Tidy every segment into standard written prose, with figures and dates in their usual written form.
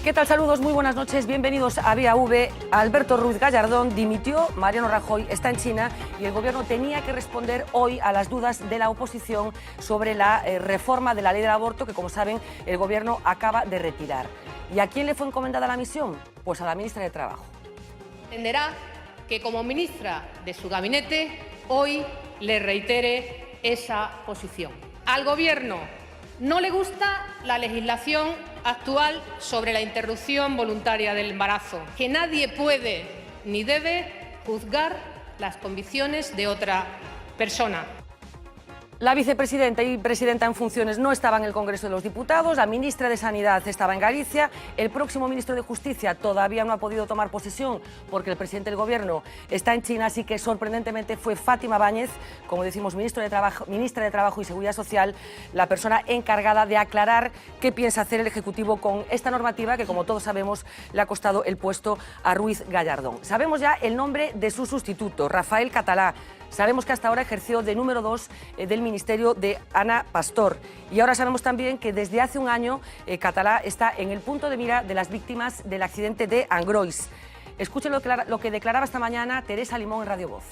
¿Qué tal? Saludos, muy buenas noches, bienvenidos a Vía V. Alberto Ruiz Gallardón dimitió, Mariano Rajoy está en China y el gobierno tenía que responder hoy a las dudas de la oposición sobre la reforma de la ley del aborto que, como saben, el gobierno acaba de retirar. ¿Y a quién le fue encomendada la misión? Pues a la ministra de Trabajo. Entenderá que como ministra de su gabinete hoy le reitere esa posición. Al gobierno no le gusta la legislación actual sobre la interrupción voluntaria del embarazo, que nadie puede ni debe juzgar las convicciones de otra persona. La vicepresidenta y presidenta en funciones no estaba en el Congreso de los Diputados, la ministra de Sanidad estaba en Galicia, el próximo ministro de Justicia todavía no ha podido tomar posesión porque el presidente del Gobierno está en China, así que sorprendentemente fue Fátima Báñez, como decimos, ministra de Trabajo y Seguridad Social, la persona encargada de aclarar qué piensa hacer el Ejecutivo con esta normativa que, como todos sabemos, le ha costado el puesto a Ruiz Gallardón. Sabemos ya el nombre de su sustituto, Rafael Catalá. Sabemos que hasta ahora ejerció de número 2 del ministerio de Ana Pastor. Y ahora sabemos también que desde hace un año Catalá está en el punto de mira de las víctimas del accidente de Angrois. Escuchen lo que declaraba esta mañana Teresa Limón en Radio Voz.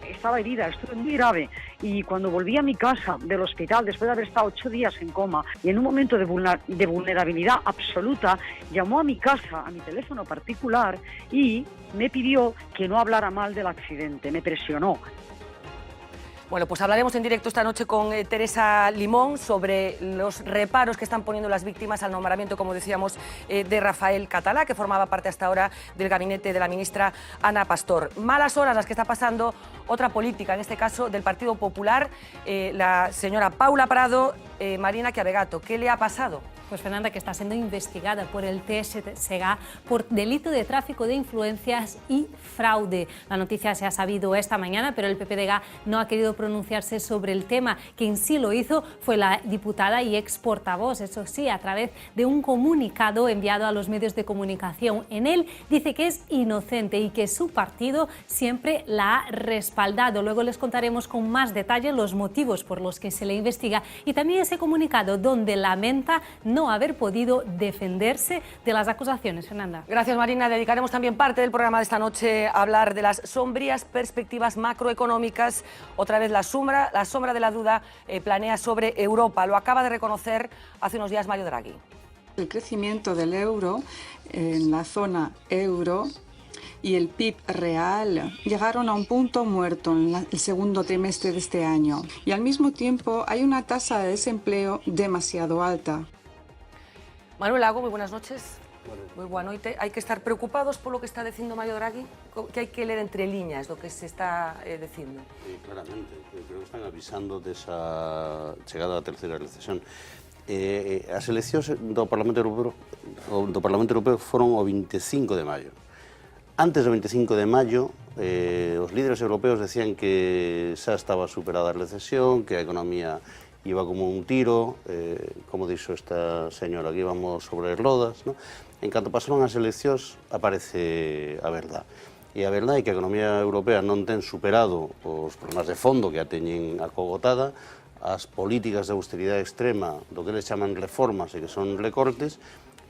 Estaba herida, estuve muy grave y cuando volví a mi casa del hospital, después de haber estado 8 días en coma y en un momento de vulnerabilidad absoluta, llamó a mi casa, a mi teléfono particular y me pidió que no hablara mal del accidente, me presionó. Bueno, pues hablaremos en directo esta noche con Teresa Limón sobre los reparos que están poniendo las víctimas al nombramiento, como decíamos, de Rafael Catalá, que formaba parte hasta ahora del gabinete de la ministra Ana Pastor. Malas horas las que está pasando otra política, en este caso del Partido Popular, la señora Paula Prado, Marina Chiavegato. ¿Qué le ha pasado? Pues Fernanda, que está siendo investigada por el TSG por delito de tráfico de influencias y fraude. La noticia se ha sabido esta mañana, pero el PPDG no ha querido pronunciarse sobre el tema. Quien sí lo hizo fue la diputada y ex portavoz, eso sí, a través de un comunicado enviado a los medios de comunicación. En él dice que es inocente y que su partido siempre la ha respaldado. Luego les contaremos con más detalle los motivos por los que se le investiga y también ese comunicado donde lamenta no haber podido defenderse de las acusaciones. Fernanda. Gracias, Marina. Dedicaremos también parte del programa de esta noche a hablar de las sombrías perspectivas macroeconómicas. Otra vez la sombra de la duda planea sobre Europa. Lo acaba de reconocer hace unos días Mario Draghi. El crecimiento del euro en la zona euro y el PIB real llegaron a un punto muerto en el segundo trimestre de este año. Y al mismo tiempo hay una tasa de desempleo demasiado alta. Manuel Lago, muy buenas noches. Muy buena noche. ¿Hay que estar preocupados por lo que está diciendo Mario Draghi? ¿Qué hay que leer entre líneas lo que se está diciendo? Claramente, creo que están avisando desa chegada da terceira recesión. As eleccións do Parlamento Europeo foron o 25 de maio. Antes do 25 de maio, os líderes europeos decían que xa estaba superada a recesión, que a economía iba como un tiro, como dixo esta señora, que íbamos sobre rodas, ¿no? En canto pasaron as eleccións, aparece a verdade. E a verdade é que a economía europea non ten superado os problemas de fondo que a teñen acogotada, as políticas de austeridade extrema, do que eles chaman reformas e que son recortes,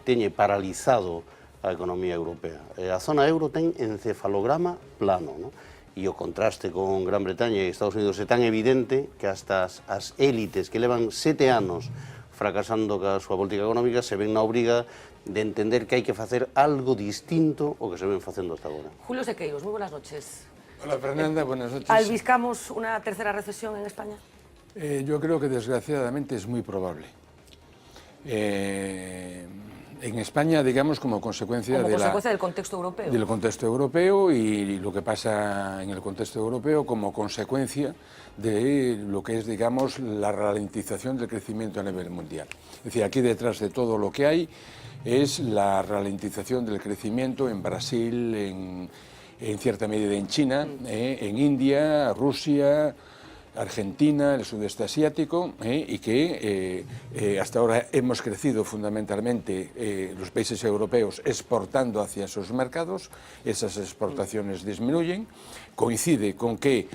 teñe paralizado a economía europea. A zona euro ten encefalograma plano, ¿no? E o contraste con Gran Bretaña e Estados Unidos é tan evidente que hasta as élites que levan 7 anos fracasando ca súa política económica se ven na obriga de entender que hai que facer algo distinto ao que se ven facendo hasta agora. Julio Sequeiros, muy buenas noches. Hola Fernanda, buenas noches. ¿Albiscamos una tercera recesión en España? Yo creo que desgraciadamente es muy probable. En España, digamos, como consecuencia del contexto europeo. Del contexto europeo y lo que pasa en el contexto europeo como consecuencia de lo que es, digamos, la ralentización del crecimiento a nivel mundial. Es decir, aquí detrás de todo lo que hay es la ralentización del crecimiento en Brasil, en cierta medida en China, en India, Rusia, Argentina, el sudeste asiático, y que hasta ahora hemos crecido fundamentalmente los países europeos exportando hacia sus mercados, esas exportaciones disminuyen, coincide con que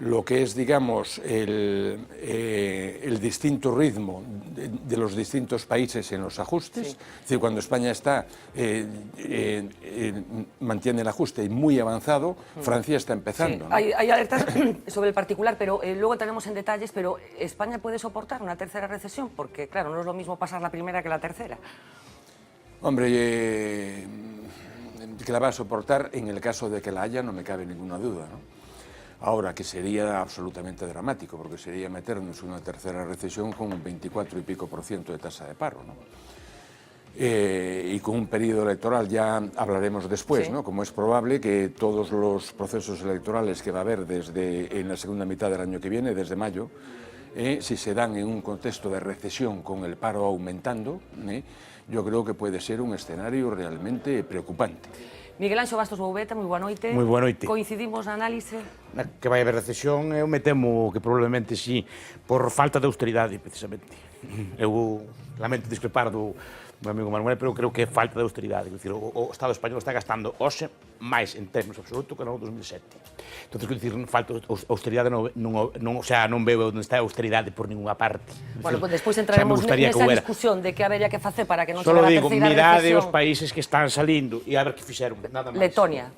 lo que es, digamos, el distinto ritmo de los distintos países en los ajustes. Sí. Es decir, cuando España está, mantiene el ajuste muy avanzado, Francia está empezando. Sí. ¿No? Hay alertas sobre el particular, pero luego entraremos en detalles, pero ¿España puede soportar una tercera recesión? Porque, claro, no es lo mismo pasar la primera que la tercera. Hombre, que la va a soportar en el caso de que la haya, no me cabe ninguna duda, ¿no? Ahora, que sería absolutamente dramático, porque sería meternos en una tercera recesión con un 24 y pico % de tasa de paro, ¿no? Y con un periodo electoral, ya hablaremos después, sí, ¿no? Como es probable que todos los procesos electorales que va a haber en la segunda mitad del año que viene, desde mayo, si se dan en un contexto de recesión con el paro aumentando, yo creo que puede ser un escenario realmente preocupante. Miguel Anxo Bastos Boubeta, moi boa noite. Moi boa noite. Coincidimos na análise? Que vai haber recesión, eu me temo que probablemente sí, por falta de austeridade, precisamente. Eu lamento discrepar do amigo Manuel, pero creo que é falta de austeridade. É dicir, o Estado español está gastando hoxe máis en términos absolutos que no 2007. Entón, quero dicir, falta austeridade, o sea, non veo onde está a austeridade por ninguna parte. Bueno, pues despois entraremos nesa discusión de que habería que facer para que non chegara a terceira recesión. Solo digo, mirade os países que están salindo e a ver que fixeron, nada máis. Letonia.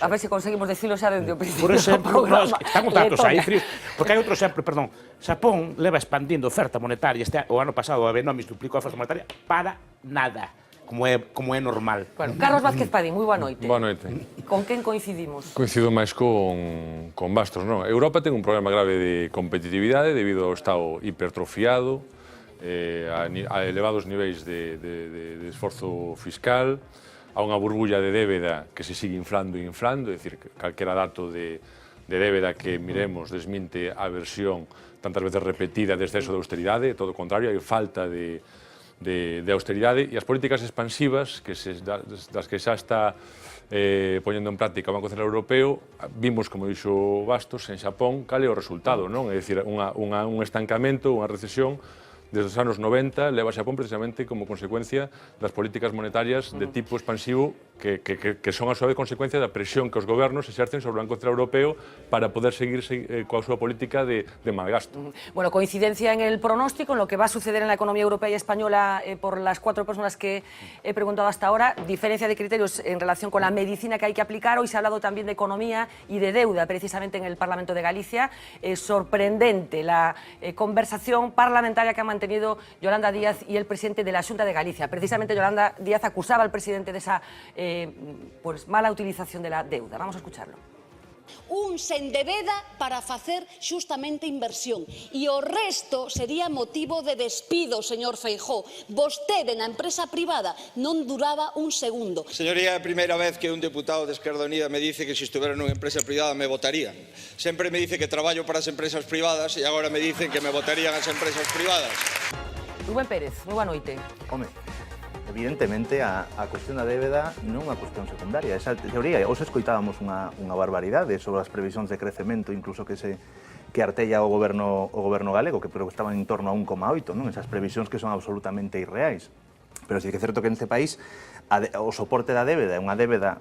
A ver se conseguimos decirlo xa desde o principio. Por exemplo, están os datos aí fríos. Porque hai outro exemplo, perdón, Xapón leva expandindo oferta monetaria, o ano pasado a Abenomics duplicou a oferta monetaria para nada, como é normal. Bueno, Carlos Vázquez Padín, moi boa noite. Boa noite. Con quen coincidimos? Coincido máis con Bastos, non? Europa ten un problema grave de competitividade debido ao Estado hipertrofiado, a elevados niveis de esforzo fiscal, a unha burbulla de débeda que se sigue inflando e inflando, é dicir, calquera dato de débeda que miremos desminte a versión tantas veces repetida de exceso de austeridade, todo o contrario, hai falta de austeridade, e as políticas expansivas das que xa está poñendo en práctica o Banco Central Europeo, vimos, como dixo Bastos, en Xapón, cal é o resultado, non? É dicir, un estancamento, unha recesión desde os anos 90, leva a Xapón precisamente como consecuencia das políticas monetarias de tipo expansivo que son a súa vez consecuencia da presión que os gobernos exercen sobre o Banco Central Europeo para poder seguir coa súa política de malgasto. Bueno, coincidencia en el pronóstico, en lo que va a suceder en la economía europea y española por las 4 personas que he preguntado hasta ahora, diferencia de criterios en relación con la medicina que hay que aplicar. Hoy se ha hablado también de economía y de deuda, precisamente en el Parlamento de Galicia. Sorprendente la conversación parlamentaria que han mantenido Yolanda Díaz y el presidente de la Xunta de Galicia. Precisamente Yolanda Díaz acusaba al presidente de esa mala utilización de la deuda. Vamos a escucharlo. Un se endebeda para facer xustamente inversión e o resto sería motivo de despido, señor Feijóo. Vostede na empresa privada non duraba un segundo. Señoría, é a primeira vez que un deputado de Esquerda Unida me dice que se estuvera nunha empresa privada me votarían. Sempre me dice que traballo para as empresas privadas e agora me dicen que me votarían as empresas privadas. Rubén Pérez, moi boa noite. Home, evidentemente a cuestión da débeda non é unha cuestión secundaria. Esa teoría, hoxe escoitábamos unha barbaridade sobre as previsións de crecemento, incluso que artella o goberno galego, que estaban en torno a 1,8, non? Esas previsións que son absolutamente irreais. Pero sí que é certo que neste país o soporte da débeda é unha débeda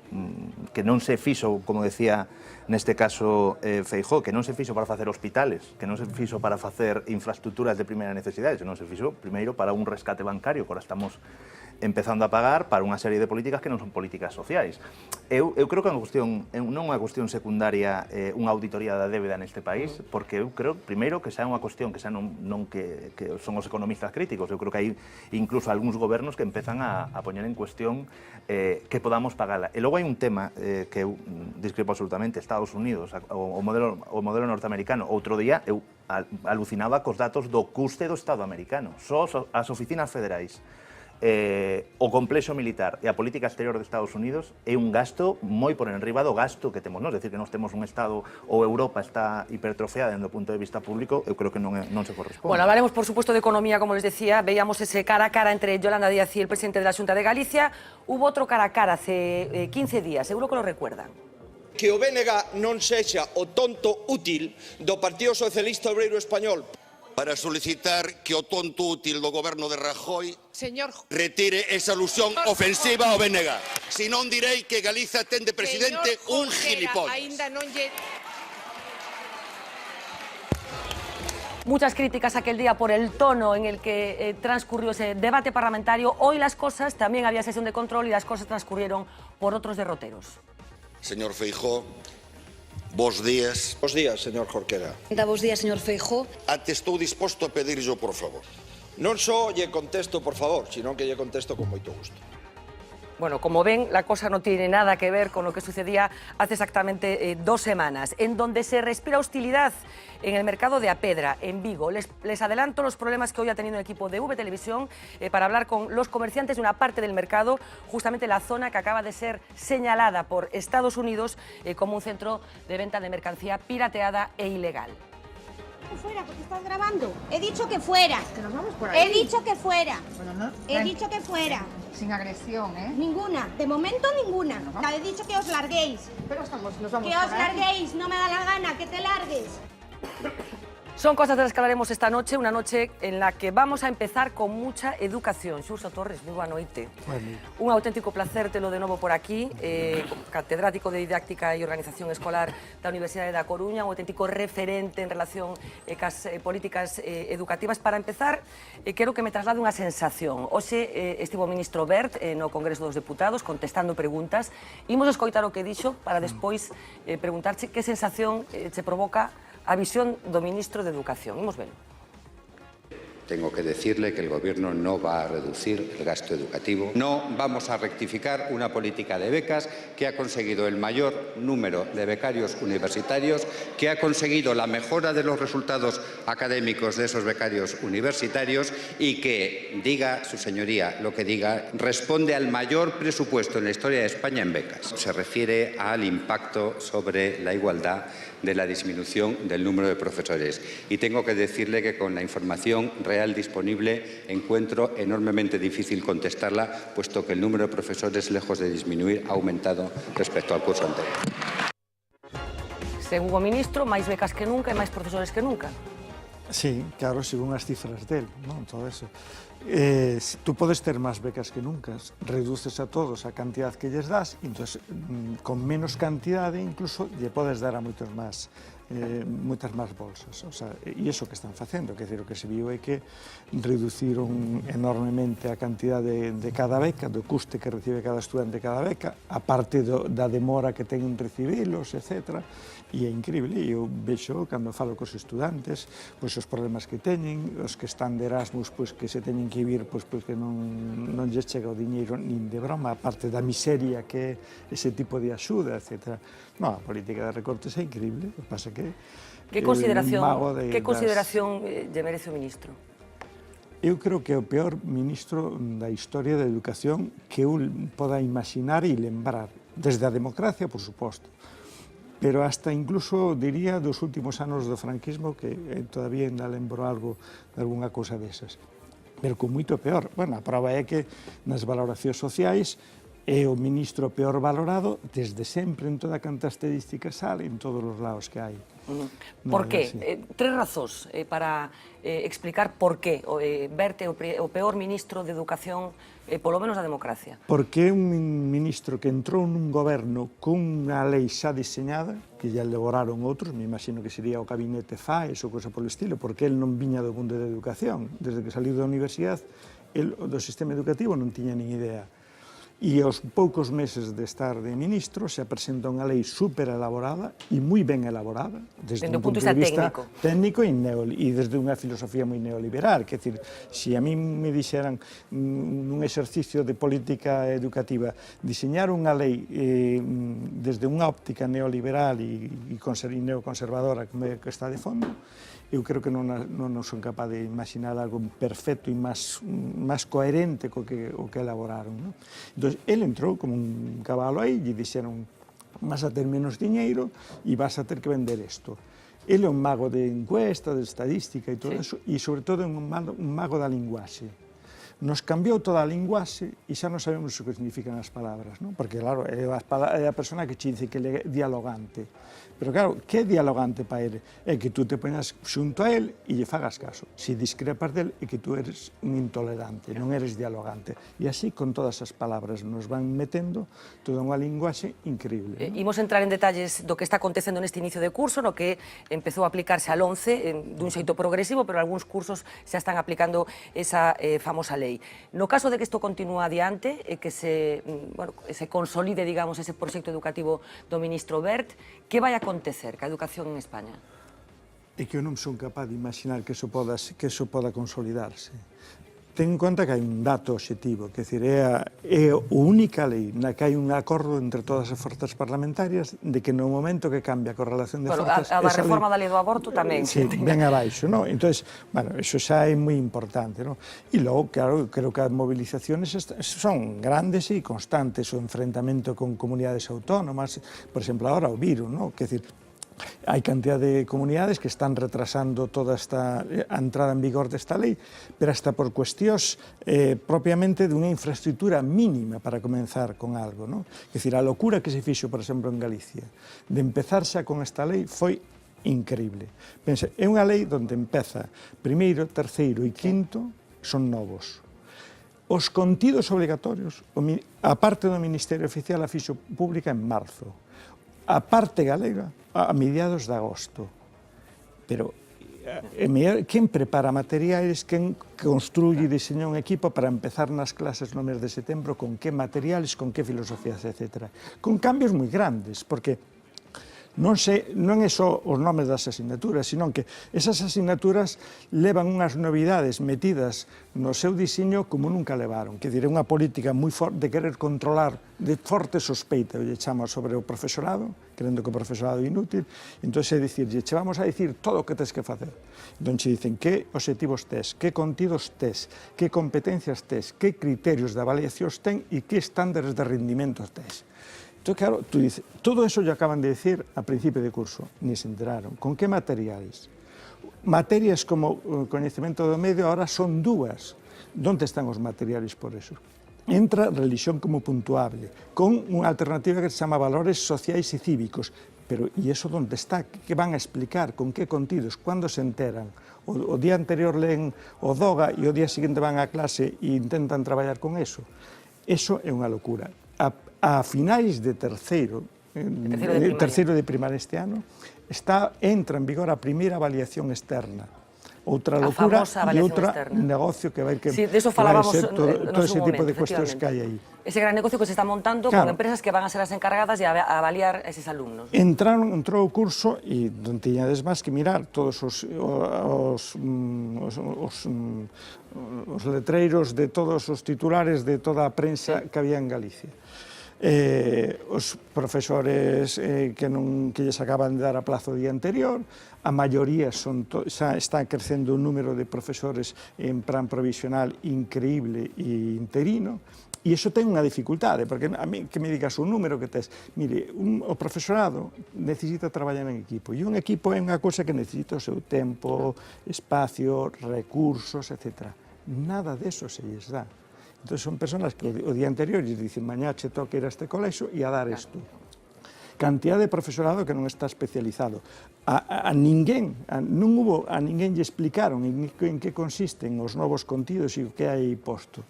que non se fixo, como decía neste caso Feijóo, que non se fixo para facer hospitales, que non se fixo para facer infraestructuras de primeira necesidade, senón se fixo primeiro para un rescate bancario, que ahora estamos empezando a pagar para unha serie de políticas que non son políticas sociais. Eu creo que non é unha cuestión secundaria unha auditoría da débeda neste país, porque eu creo, primeiro, que xa é unha cuestión que xa non que son os economistas críticos. Eu creo que hai incluso algúns gobernos que empezan a poñer en cuestión que podamos pagala. E logo hai un tema que eu discrepo absolutamente, Estados Unidos, o modelo norteamericano. Outro día eu alucinaba cos datos do custe do Estado americano. Só as oficinas federais, o complexo militar e a política exterior de Estados Unidos é un gasto moi por enriba do gasto que temos nós. É dicir, que nós temos un Estado ou Europa está hipertrofiada desde o punto de vista público, eu creo que non se corresponde. Bueno, hablaremos por supuesto de economía, como les decía. Veíamos ese cara a cara entre Yolanda Díaz y el presidente de la Xunta de Galicia. Hubo otro cara a cara hace 15 días, seguro que lo recuerdan. Que o BNG non sexa o tonto útil do Partido Socialista Obreiro Español. Para solicitar que o tonto útil do goberno de Rajoy retire esa alusión ofensiva ao BNG. Si non direi que Galiza ten de presidente un gilipollas. Muchas críticas aquel día por el tono en el que transcurrió ese debate parlamentario. Hoy las cosas, también había sesión de control y las cosas transcurrieron por otros derroteros. Señor Feijóo, bos días. Bos días, señor Jorquera. Bos días, señor Feijóo. Ate estou disposto a pedirllo, por favor. Non só lle contesto por favor, sino que lle contesto con moito gusto. Bueno, como ven, la cosa no tiene nada que ver con lo que sucedía hace exactamente 2 semanas, en donde se respira hostilidad en el mercado de Apedra, en Vigo. Les adelanto los problemas que hoy ha tenido el equipo de V Televisión para hablar con los comerciantes de una parte del mercado, justamente la zona que acaba de ser señalada por Estados Unidos como un centro de venta de mercancía pirateada e ilegal. Fuera, porque estás grabando. He dicho que fuera. Que nos vamos por ahí. He dicho que fuera. Bueno, no, he dicho que fuera. Sin agresión, ¿eh? Ninguna. De momento ninguna. No, he dicho que os larguéis. Pero nos vamos que por os ahí. larguéis. No me da la gana. Que te largues. Son cosas de las que hablaremos esta noche, una noche en la que vamos a empezar con mucha educación. Xurxo Torres, moi boa noite. Un auténtico placer telo de novo por aquí, catedrático de Didáctica e Organización Escolar da Universidade da Coruña, un auténtico referente en relación cas políticas educativas. Para empezar, quero que me traslade unha sensación. Hoxe estivo o ministro Wert no Congreso dos Deputados contestando preguntas. Imos escoitar o que dixo para despois preguntarche que sensación che provoca a visión do ministro de Educación. Imos ver. Tengo que decirle que el Gobierno no va a reducir el gasto educativo. No vamos a rectificar una política de becas que ha conseguido el mayor número de becarios universitarios, que ha conseguido la mejora de los resultados académicos de esos becarios universitarios y que, diga su señoría lo que diga, responde al mayor presupuesto en la historia de España en becas. Se refiere al impacto sobre la igualdad de la disminución del número de profesores. Y tengo que decirle que con la información real disponible encuentro enormemente difícil contestarla, puesto que el número de profesores, lejos de disminuir, ha aumentado respecto al curso anterior. Según o ministro, máis becas que nunca e máis profesores que nunca. Sí, claro, según as cifras del, ¿no? Todo eso. Tú podes ter máis becas que nunca, reduces a todos a cantidad que lles das, e entón, con menos cantidade, incluso, lle podes dar a moitas máis bolsas. O sea, e iso que están facendo, que o que se viu é que reduciron enormemente a cantidade de cada beca, do custe que recibe cada estudante de cada beca, a parte da demora que ten en recibilos, etc. E é increíble, eu vexo, cando falo cos estudantes, pois os problemas que teñen, os que están de Erasmus, pois que se teñen que vir, pois que non lles chega o diñeiro nin de broma, a parte da miseria que é ese tipo de axuda, etc. Non, a política de recortes é increíble, o que pasa que Que consideración lle merece o ministro? Eu creo que é o peor ministro da historia da educación que eu poda imaginar e lembrar, desde a democracia, por suposto, pero hasta incluso, diría, dos últimos anos do franquismo, que todavía ainda lembro algo de alguna cousa desas. Pero con moito peor. Bueno, a prova é que nas valoracións sociais é o ministro peor valorado desde sempre en toda canta estadística sale en todos os lados que hai. Por qué? Tres razóns para explicar por qué verte o peor ministro de Educación, polo menos da democracia. Porque é un ministro que entrou nun goberno cunha lei xa diseñada, que ya elaboraron outros, me imagino que sería o gabinete FAES ou cosa polo estilo, porque el non viña do mundo da educación. Desde que saliu da universidade, do sistema educativo non tiña nin idea. E aos poucos meses de estar de ministro se presenta unha lei super elaborada e moi ben elaborada desde un punto de vista técnico e desde unha filosofía moi neoliberal. Quer dizer, se a mí me dixeran nun exercicio de política educativa diseñar unha lei desde unha óptica neoliberal e neoconservadora que está de fondo, eu creo que non son capaz de imaginar algo perfecto e máis coherente co que elaboraron. Entón, ele entrou como un cabalo aí e dixeron vas a ter menos diñeiro e vas a ter que vender isto. Ele é un mago de encuesta, de estadística e todo eso, e sobre todo é un mago da linguaxe. Nos cambiou toda a linguaxe e xa non sabemos o que significan as palabras, non? Porque, claro, é a persona que che dice que é dialogante, Pero claro, que é dialogante para ele? É que tú te poñas xunto a ele e lle fagas caso. Se discrepas del, é que tú eres un intolerante, non eres dialogante. E así, con todas as palabras, nos van metendo toda unha linguaxe increíble. Imos entrar en detalles do que está acontecendo neste inicio de curso, no que empezou a aplicarse al 11 dun xeito progresivo, pero algúns cursos xa están aplicando esa famosa lei. No caso de que isto continúa adiante e que se consolide, digamos, ese proxecto educativo do ministro Wert, que vai acontecer ca educación en España? É que eu non son capaz de imaginar que eso poda consolidarse. Ten en conta que hai un dato obxectivo, que é a única lei na que hai un acordo entre todas as forzas parlamentarias de que no momento que cambia a correlación de forzas... A da reforma da lei do aborto tamén. Sí, ven abaixo, non? Entón, bueno, eso xa é moi importante, non? E logo, claro, creo que as movilizaciones son grandes e constantes, o enfrentamento con comunidades autónomas, por exemplo, agora o virus, non? Que decir, hai cantidad de comunidades que están retrasando toda esta entrada en vigor desta lei, pero hasta por cuestións propiamente dunha infraestructura mínima para comenzar con algo, non? É dicir, a locura que se fixo, por exemplo, en Galicia, de empezar xa con esta lei foi increíble. Pensa, é unha lei onde empeza primeiro, terceiro e quinto son novos. Os contidos obrigatorios, a parte do Ministerio Oficial a fixo pública en marzo, a parte galega a mediados de agosto. Pero quen prepara materiais, quen construye e diseña un equipo para empezar nas clases no mes de setembro, con que materiales, con que filosofías, etc. Con cambios moi grandes, porque non é só os nomes das asignaturas, sino que esas asignaturas levan unhas novidades metidas no seu diseño como nunca levaron. Que diré, unha política moi forte de querer controlar, de forte sospeita, lle chama sobre o profesorado, querendo que o profesorado é inútil, entón é dicir, che vamos a dicir todo o que tes que facer. Entón che dicen que obxectivos tes, que contidos tes, que competencias tes, que criterios de avaliacións ten e que estándares de rendimientos tes. Entón, claro, tú dices, todo eso ya acaban de decir a principio de curso, ni se enteraron. Con que materiais? Materias como coñecemento do medio ahora son dúas. Donde están os materiais por eso? Entra religión como puntuable, con unha alternativa que se chama valores sociais e cívicos. Pero, e eso donde está? Que van a explicar? Con que contidos? Cando se enteran? O día anterior leen o DOGA e o día seguinte van á clase e intentan traballar con eso. Eso é unha locura. A finais de terceiro de primaria este ano, entra en vigor a primeira avaliación externa. Outra locura e outro negocio que vai ser todo ese tipo de cuestións que hai aí. Ese gran negocio que se está montando con empresas que van a ser as encargadas de avaliar eses alumnos. Entrou o curso e non tiñades máis que mirar todos os letreiros de todos os titulares de toda a prensa que había en Galicia. Os profesores que lles acaban de dar a plazo o día anterior, a maioría está crecendo un número de profesores en plan provisional increíble e interino, e iso ten unha dificultade, porque a mí que me digas un número que tes, mire, o profesorado necesita traballar en equipo, e un equipo é unha cousa que necesita o seu tempo, espacio, recursos, etc. Nada deso se lles dá. Entón, son personas que o día anterior lles dicen mañá che toca ir a este colexo e a dar isto. Cantidad de profesorado que non está especializado. A ninguén lle explicaron en que consisten os novos contidos e o que hai posto.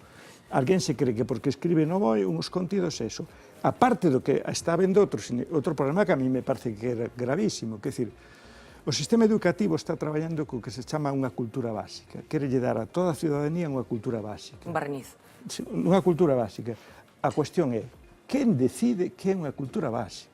Alguén se cree que porque escribe no BOE uns contidos eso. A parte do que está habendo outro problema que a mí me parece que é gravísimo, que é dicir, o sistema educativo está traballando co que se chama unha cultura básica. Quere lle dar a toda a ciudadanía unha cultura básica. Un barniz. Unha cultura básica. A cuestión é, quen decide que é unha cultura básica?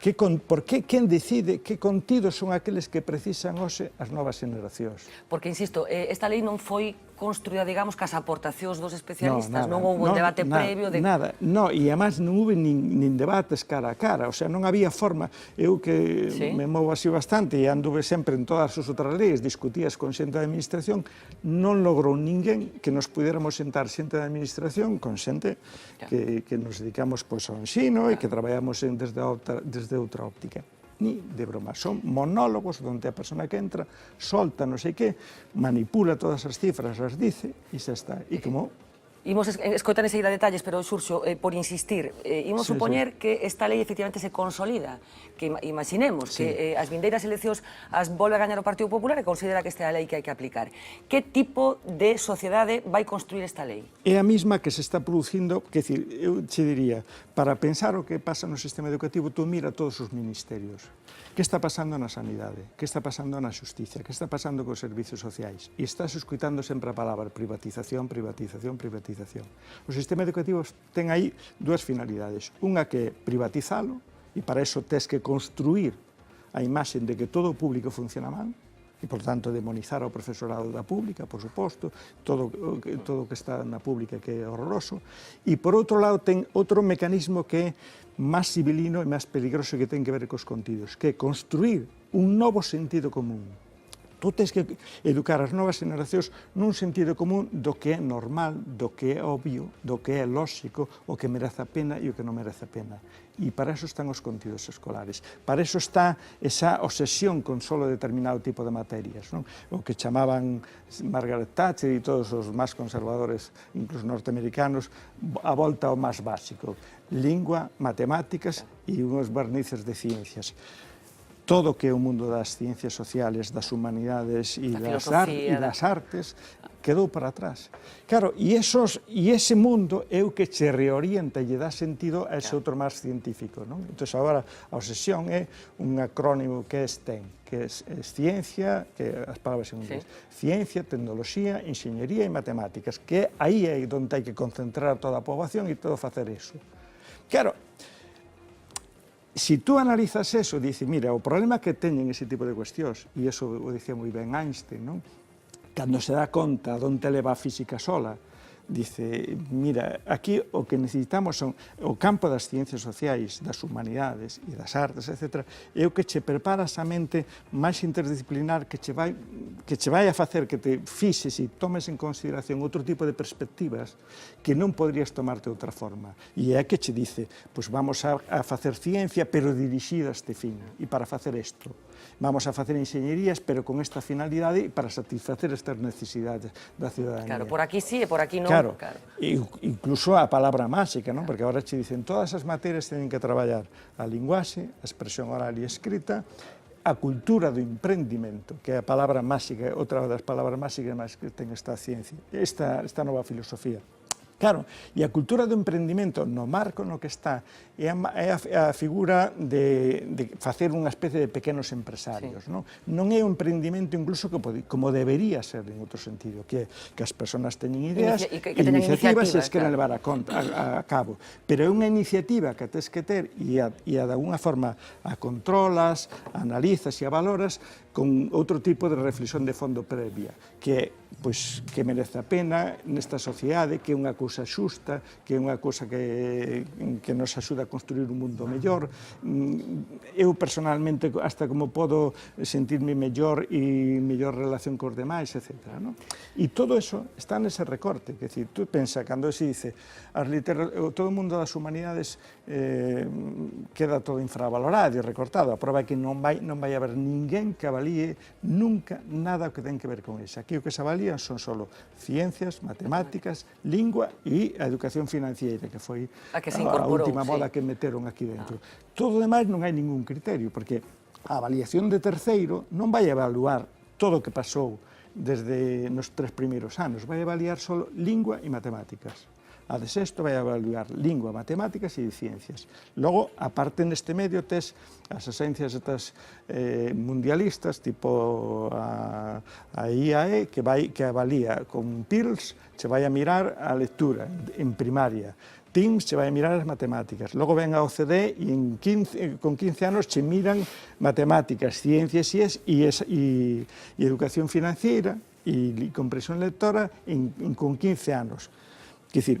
Por que quen decide que contidos son aqueles que precisan hoxe as novas generacións? Porque, insisto, esta lei non foi construída, digamos, cas aportacións dos especialistas, non houve un debate previo de... Nada, e además non houve nin debates cara a cara, o sea, non había forma. Eu que me movo así bastante e anduve sempre en todas as outras leis, discutías con xente da administración, non logrou ninguén que nos pudiéramos sentar xente da administración con xente que nos dedicamos ao ensino e que traballamos desde outra óptica. Ni de broma, son monólogos onde a persona que entra solta non sei que, manipula todas as cifras, as dice e xa está. E como Imos escoitar enseguida detalles, pero Xurxo, por insistir, imos supoñer que esta lei efectivamente se consolida, que imaginemos que as vindeiras eleccións as volve a gañar o Partido Popular e considera que esta é a lei que hai que aplicar. Que tipo de sociedade vai construir esta lei? É a mesma que se está producindo, que decir, eu che diría, para pensar o que pasa no sistema educativo, tú mira todos os ministerios. Que está pasando na sanidade? Que está pasando na xusticia? Que está pasando cos servicios sociais? E estás escuitando sempre a palabra privatización, privatización, privatización. O sistema educativo ten aí dúas finalidades. Unha que é privatizalo, e para eso tes que construir a imaxe de que todo o público funciona mal, e, por tanto, demonizar ao profesorado da pública, por suposto, todo o que está na pública que é horroroso. E, por outro lado, ten outro mecanismo que é máis civilino e máis peligroso que ten que ver cos contidos, que é construir un novo sentido común. Tú tens que educar as novas generacións nun sentido común do que é normal, do que é obvio, do que é lóxico, o que merece a pena e o que non merece a pena. E para eso están os contidos escolares. Para eso está esa obsesión con solo determinado tipo de materias, non? O que chamaban Margaret Thatcher e todos os máis conservadores, incluso norteamericanos, a volta ao máis básico. Lingua, matemáticas e uns barnices de ciencias. Todo o que é o mundo das ciencias sociales, das humanidades e das artes quedou para atrás. Claro, e ese mundo é o que che reorienta e lle dá sentido a ese outro máis científico, non? Entón, agora, a obsesión é un acrónimo que é STEM, que é ciencia, que as palabras en inglés, ciencia, tecnoloxía, enxeñería e matemáticas, que aí é onde hai que concentrar toda a poboación e todo facer eso. Claro, si tú analizas eso, dices, mira, o problema que teñen ese tipo de cuestións, e iso o dicía moi ben Einstein, non? Cando se dá conta de onde leva a física sola, dice, mira, aquí o que necesitamos son o campo das ciencias sociais, das humanidades e das artes, etc. É o que che prepara esa mente máis interdisciplinar que che vai a facer que te fixes e tomes en consideración outro tipo de perspectivas que non podrías tomarte de outra forma. E é que che dice, pois vamos a facer ciencia, pero dirixida a este fin. E para facer isto, vamos a facer enxeñerías, pero con esta finalidade para satisfacer estas necesidades da ciudadanía. Claro, por aquí sí e por aquí non. Claro, incluso a palabra máxica, non? Porque agora che dicen todas as materias teñen que traballar a linguaxe, a expresión oral e escrita, a cultura do emprendimento, que é a palabra máxica, outra das palabras máxicas máis que ten esta ciencia, esta nova filosofía. Claro, e a cultura do emprendimento no marco no que está é a figura de facer unha especie de pequenos empresarios. Non é un emprendimento incluso como debería ser en outro sentido, que as persoas teñen ideas e iniciativas e as queren levar a cabo. Pero é unha iniciativa que tens que ter e de alguna forma a controlas, a analizas e a valoras con outro tipo de reflexión de fondo previa, que merece a pena nesta sociedade, que é unha cousa xusta, que é unha cousa que nos axuda a construir un mundo mellor. Eu personalmente hasta como podo sentirme mellor e mellor relación cos demais, etc. E todo eso está nese recorte, que decir, tú pensa, cando se dice todo o mundo das humanidades queda todo infravalorado e recortado, a prova é que non vai haber ninguén que avalíe nunca nada que ten que ver con eso. Aquí o que se avalían son solo ciencias, matemáticas, lingua e a educación financiera, que foi a última moda que meteron aquí dentro. Todo o demais non hai ningún criterio, porque a avaliación de terceiro non vai evaluar todo o que pasou desde nos 3 primeiros anos, vai avaliar só lingua e matemáticas. A de sexto vai evaluar lingua, matemáticas e ciencias. Logo, aparte neste medio, tes as esencias estas mundialistas, tipo a IAE, que avalía con PIRLS, se vai a mirar a lectura en primaria. TIMSS se vai a mirar as matemáticas. Logo ven a OCDE e con 15 anos se miran matemáticas, ciencias e educación financiera e comprensión lectora con 15 anos. Quer dicir,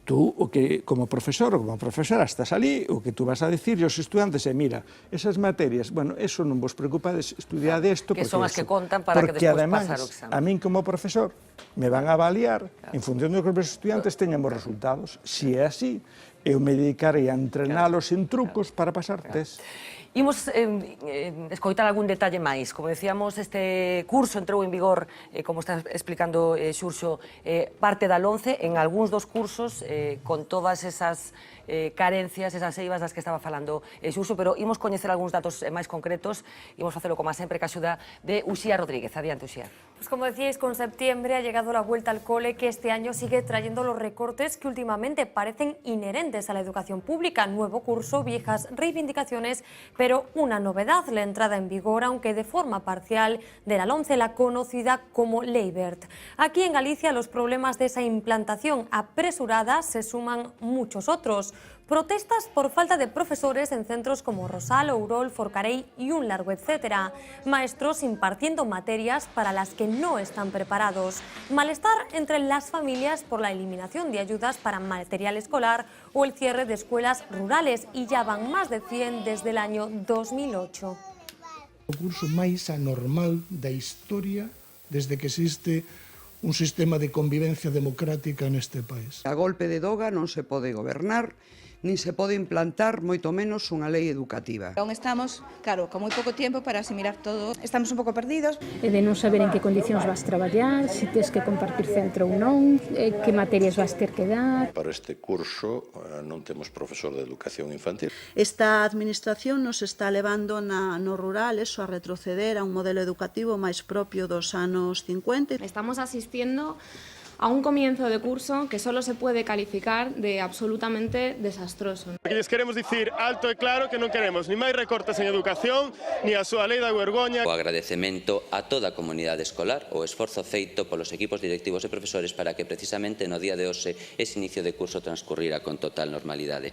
tú, como profesor ou como profesora, estás ali, o que tú vas a dicir aos estudantes é, mira, esas materias, bueno, eso non vos preocupades, estudiad isto, que son as que contan para que despois pasar o examen. A min como profesor me van a avaliar en función do que os estudantes teñan os resultados. Si é así, eu me dedicarei a entrenalos en trucos para pasar test. Imos escoitar algún detalle máis. Como decíamos, este curso entrou en vigor, como está explicando Xurxo, parte da LOMCE en algúns dos cursos con todas esas carencias, esas eivas das que estaba falando Xurxo, pero imos coñecer algúns datos máis concretos. Imos facelo, como sempre, ca axuda de Uxía Rodríguez. Adiante, Uxía. Pues como decíais, con septiembre ha llegado la vuelta al cole, que este año sigue trayendo los recortes que últimamente parecen inherentes a la educación pública. Nuevo curso, viejas reivindicaciones, pero una novedad, la entrada en vigor, aunque de forma parcial, de la LOMCE, la conocida como Ley Wert. Aquí en Galicia, a los problemas de esa implantación apresurada se suman muchos otros. Protestas por falta de profesores en centros como Rosal, Ourol, Forcarei y un largo etcétera. Maestros impartiendo materias para las que no están preparados. Malestar entre las familias por la eliminación de ayudas para material escolar o el cierre de escuelas rurales, y ya van más de 100 desde el año 2008. O curso máis anormal da historia desde que existe un sistema de convivencia democrática neste país. A golpe de doga non se pode gobernar, nin se pode implantar, moito menos, unha lei educativa. Aún estamos, claro, con moi pouco tempo para asimilar todo. Estamos un pouco perdidos. E de non saber en que condicións vas traballar, se tes que compartir centro ou non, que materias vas ter que dar. Para este curso non temos profesor de educación infantil. Esta administración nos está levando no rural a retroceder a un modelo educativo máis propio dos anos 50. Estamos asistiendo a un comienzo de curso que solo se puede calificar de absolutamente desastroso. Aquí les queremos dicir alto e claro que non queremos ni máis recortes en educación, ni a súa lei da vergoña. O agradecemento a toda a comunidade escolar, o esforzo feito polos equipos directivos e profesores para que precisamente no día de hoxe ese inicio de curso transcurrira con total normalidade.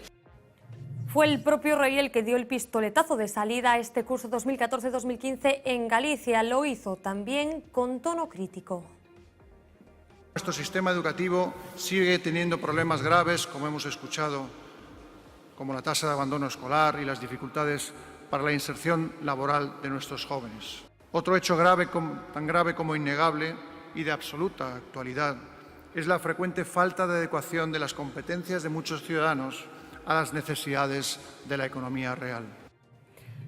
Fue el propio rey el que dio el pistoletazo de salida a este curso 2014-2015 en Galicia. Lo hizo también con tono crítico. Nuestro sistema educativo sigue teniendo problemas graves, como hemos escuchado, como la tasa de abandono escolar y las dificultades para la inserción laboral de nuestros jóvenes. Otro hecho tan grave como innegable y de absoluta actualidad es la frecuente falta de adecuación de las competencias de muchos ciudadanos a las necesidades de la economía real.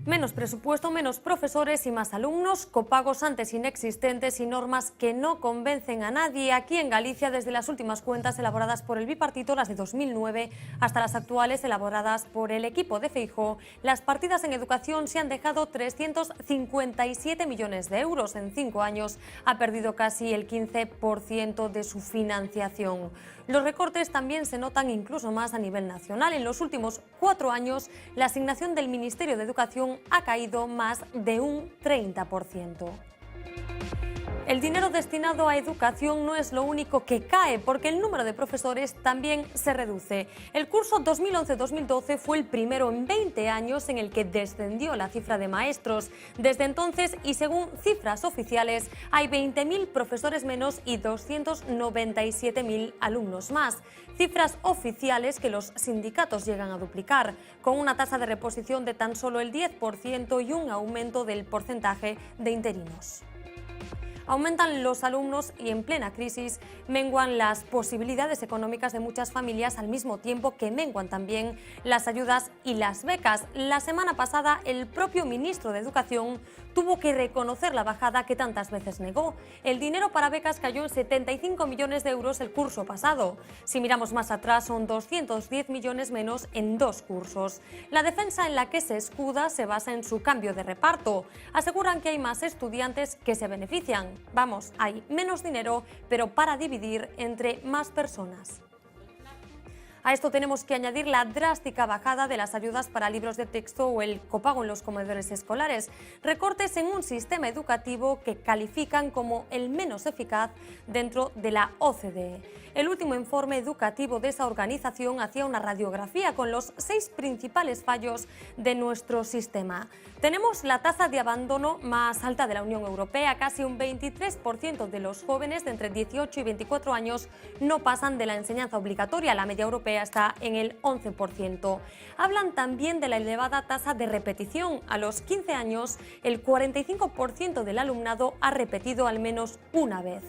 Menos presupuesto, menos profesores y más alumnos, copagos antes inexistentes y normas que no convencen a nadie. Aquí en Galicia, desde las últimas cuentas elaboradas por el bipartito, las de 2009, hasta las actuales elaboradas por el equipo de Feijóo, las partidas en educación se han dejado 357 millones de euros. En 5 años ha perdido casi el 15% de su financiación. Los recortes también se notan incluso más a nivel nacional. En los últimos 4 años, la asignación del Ministerio de Educación ha caído más de un 30%. El dinero destinado a educación no es lo único que cae, porque el número de profesores también se reduce. El curso 2011-2012 fue el primero en 20 años en el que descendió la cifra de maestros. Desde entonces, y según cifras oficiales, hay 20.000 profesores menos y 297.000 alumnos más. Cifras oficiales que los sindicatos llegan a duplicar, con una tasa de reposición de tan solo el 10% y un aumento del porcentaje de interinos. Aumentan los alumnos y en plena crisis menguan las posibilidades económicas de muchas familias, al mismo tiempo que menguan también las ayudas y las becas. La semana pasada el propio ministro de Educación tuvo que reconocer la bajada que tantas veces negó. El dinero para becas cayó en 75 millones de euros el curso pasado. Si miramos más atrás, son 210 millones menos en 2 cursos. La defensa en la que se escuda se basa en su cambio de reparto. Aseguran que hay más estudiantes que se benefician. Vamos, hay menos dinero, pero para dividir entre más personas. A esto tenemos que añadir la drástica bajada de las ayudas para libros de texto o el copago en los comedores escolares. Recortes en un sistema educativo que califican como el menos eficaz dentro de la OCDE. El último informe educativo de esa organización hacía una radiografía con los 6 principales fallos de nuestro sistema. Tenemos la tasa de abandono más alta de la Unión Europea. Casi un 23% de los jóvenes de entre 18 y 24 años no pasan de la enseñanza obligatoria. La media europea está en el 11%. Hablan también de la elevada tasa de repetición. A los 15 años, el 45% del alumnado ha repetido al menos una vez.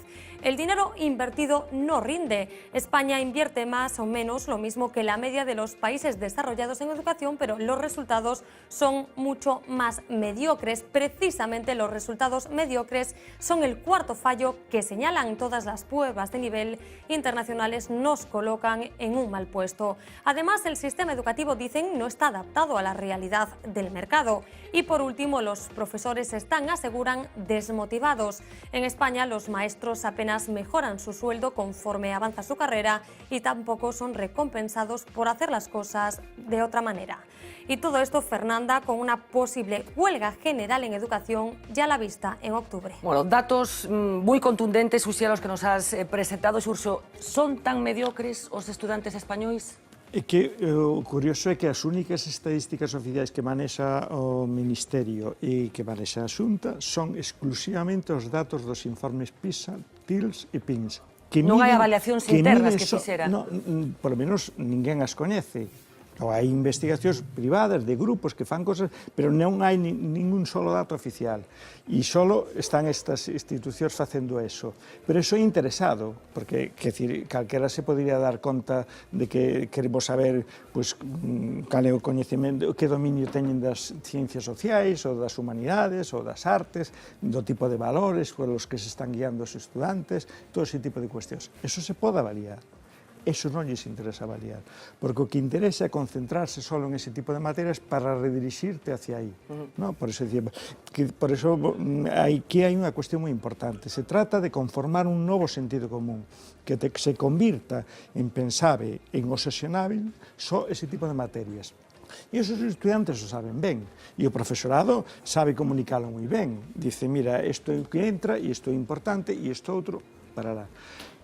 El dinero invertido no rinde. España invierte más o menos lo mismo que la media de los países desarrollados en educación, pero los resultados son mucho más mediocres. Precisamente los resultados mediocres son el cuarto fallo que señalan. Todas las pruebas de nivel internacionales nos colocan en un mal puesto. Además, el sistema educativo, dicen, no está adaptado a la realidad del mercado. Y por último, los profesores están, aseguran, desmotivados. En España, los maestros apenas mejoran su sueldo conforme avanza su carrera y tampoco son recompensados por hacer las cosas de otra manera. Y todo esto, Fernanda, con una posible huelga general en educación ya a la vista en octubre. Bueno, datos muy contundentes, Uxía, los que nos has presentado, Xurxo. Son tan mediocres os estudantes españois? É que o curioso é que as únicas estadísticas oficiais que manexa o Ministerio e que manexa a Xunta son exclusivamente os datos dos informes PISA, TILS e PINS. Non hai avaliacións internas que fixeran. Por lo menos ninguén as coñece. Hai investigacións privadas de grupos que fan cosas, pero non hai ningún solo dato oficial. E só están estas institucións facendo eso. Pero eso é interesado, porque calquera se podría dar conta de que queremos saber cal é o coñecemento, que dominio teñen das ciencias sociais, ou das humanidades, ou das artes, do tipo de valores polos que se están guiando os estudantes, todo ese tipo de cuestións. Eso se pode avaliar. Eso non lles interesa avaliar, porque o que interesa é concentrarse só en ese tipo de materias para redirixirte hacia aí. Por eso aquí hai unha cuestión moi importante. Se trata de conformar un novo sentido común, que se convirta en pensable, en obsesionável, só ese tipo de materias. E esos estudantes o saben ben, e o profesorado sabe comunicalo moi ben. Dice, mira, isto é o que entra, e isto é importante, e isto outro, parará.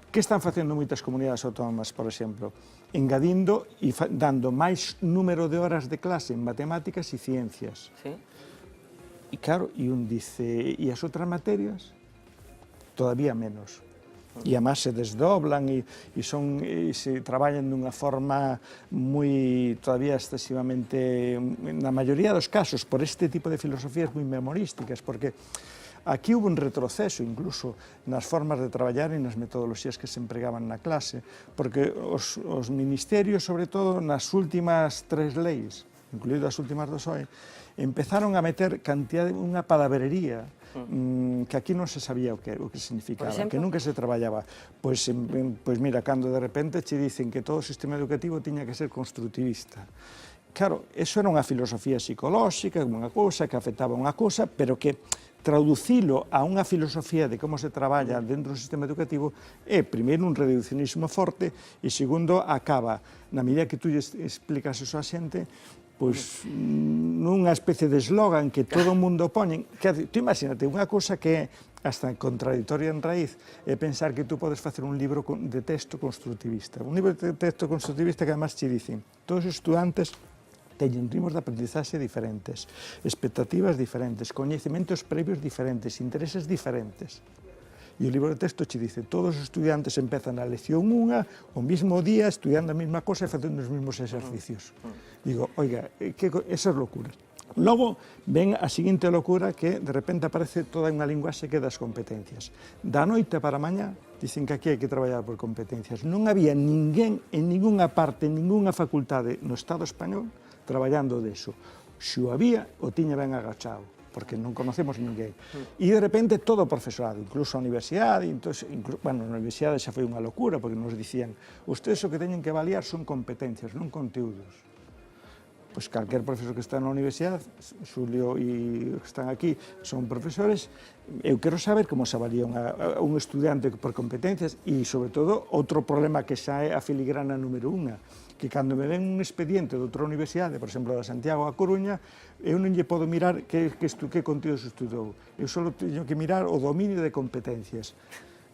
Que están facendo moitas comunidades autónomas, por exemplo? Engadindo e dando máis número de horas de clase en matemáticas e ciencias. E claro, e un dice, e as outras materias? Todavía menos. E además se desdoblan e se traballan dunha forma moi, todavía excesivamente, na maioría dos casos, por este tipo de filosofías moi memorísticas, porque aquí hubo un retroceso incluso nas formas de traballar e nas metodoloxías que se empregaban na clase, porque os ministerios, sobre todo nas últimas 3 leis, incluídas as últimas do PSOE, empezaron a meter unha palabrería que aquí non se sabía o que significaba, que nunca se traballaba. Pois mira, cando de repente che dicen que todo o sistema educativo tiña que ser constructivista. Claro, eso era unha filosofía psicolóxica, unha cousa que afectaba unha cousa, pero que traducilo a unha filosofía de como se traballa dentro do sistema educativo é, primeiro, un reduccionismo forte e, segundo, acaba, na medida que tú explicas eso a xente, pois nunha especie de eslogan que todo o mundo poñen. Tú imagínate, unha cousa que é hasta contradictoria en raíz é pensar que tú podes facer un libro de texto constructivista. Un libro de texto constructivista que además che dicen todos os estudantes teñen ritmos de aprendizaxe diferentes, expectativas diferentes, coñecementos previos diferentes, intereses diferentes. E o libro de texto che dice, todos os estudiantes empezan a lección unha, o mismo día, estudiando a mesma cosa e facendo os mesmos exercicios. Digo, oiga, esas locuras. Logo, ven a seguinte locura que de repente aparece toda unha linguaxe que é das competencias. Da noite para mañá, dicen que aquí hai que traballar por competencias. Non había ninguén en ninguna parte, en ninguna facultade no Estado español traballando deso. Se o había, o tiña ben agachado, porque non conocemos ninguén. E de repente todo o profesorado, incluso a universidade, bueno, na universidade xa foi unha locura, porque nos dicían, ustedes o que teñen que avaliar son competencias, non conteúdos. Pois calquer profesor que está na universidade, Xulio e que están aquí, son profesores, eu quero saber como se avalía un estudiante por competencias e, sobre todo, outro problema que xa é a filigrana número 1, que cando me ven un expediente de outra universidade, por exemplo, da Santiago a Coruña, eu non lle podo mirar que contidos estudou. Eu só teño que mirar o dominio de competencias.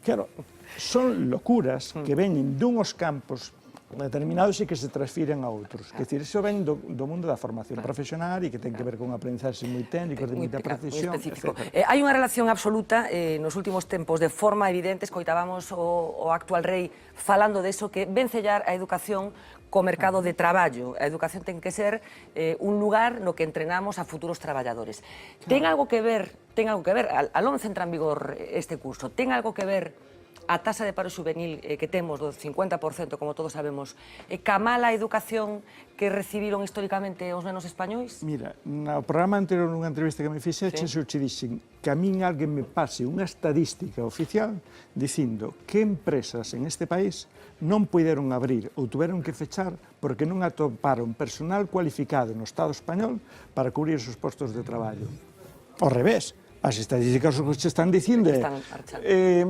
Claro, son locuras que veñen dunhos campos determinados e que se transfiren a outros. Quer dizer, iso ven do mundo da formación profesional e que ten que ver con aprendizaxes moi técnicos, de moita precisión, etc. Hai unha relación absoluta nos últimos tempos, de forma evidente, escoitábamos o actual rei falando deso, que ven sellar a educación co mercado de traballo. A educación ten que ser un lugar no que entrenamos a futuros traballadores. Ten algo que ver, al 11 entra en vigor este curso, ten algo que ver a taxa de paro juvenil que temos do 50%, como todos sabemos, ca mala educación que recibiron históricamente os nenos españois? Mira, no programa anterior, nunha entrevista que me fixeche, eu che dixen que a min alguén me pase unha estadística oficial dicindo que empresas en este país non puderon abrir ou tuveron que fechar porque non atoparon personal cualificado no Estado español para cubrir os postos de traballo. Ao revés, as estadísticas que se están dicindo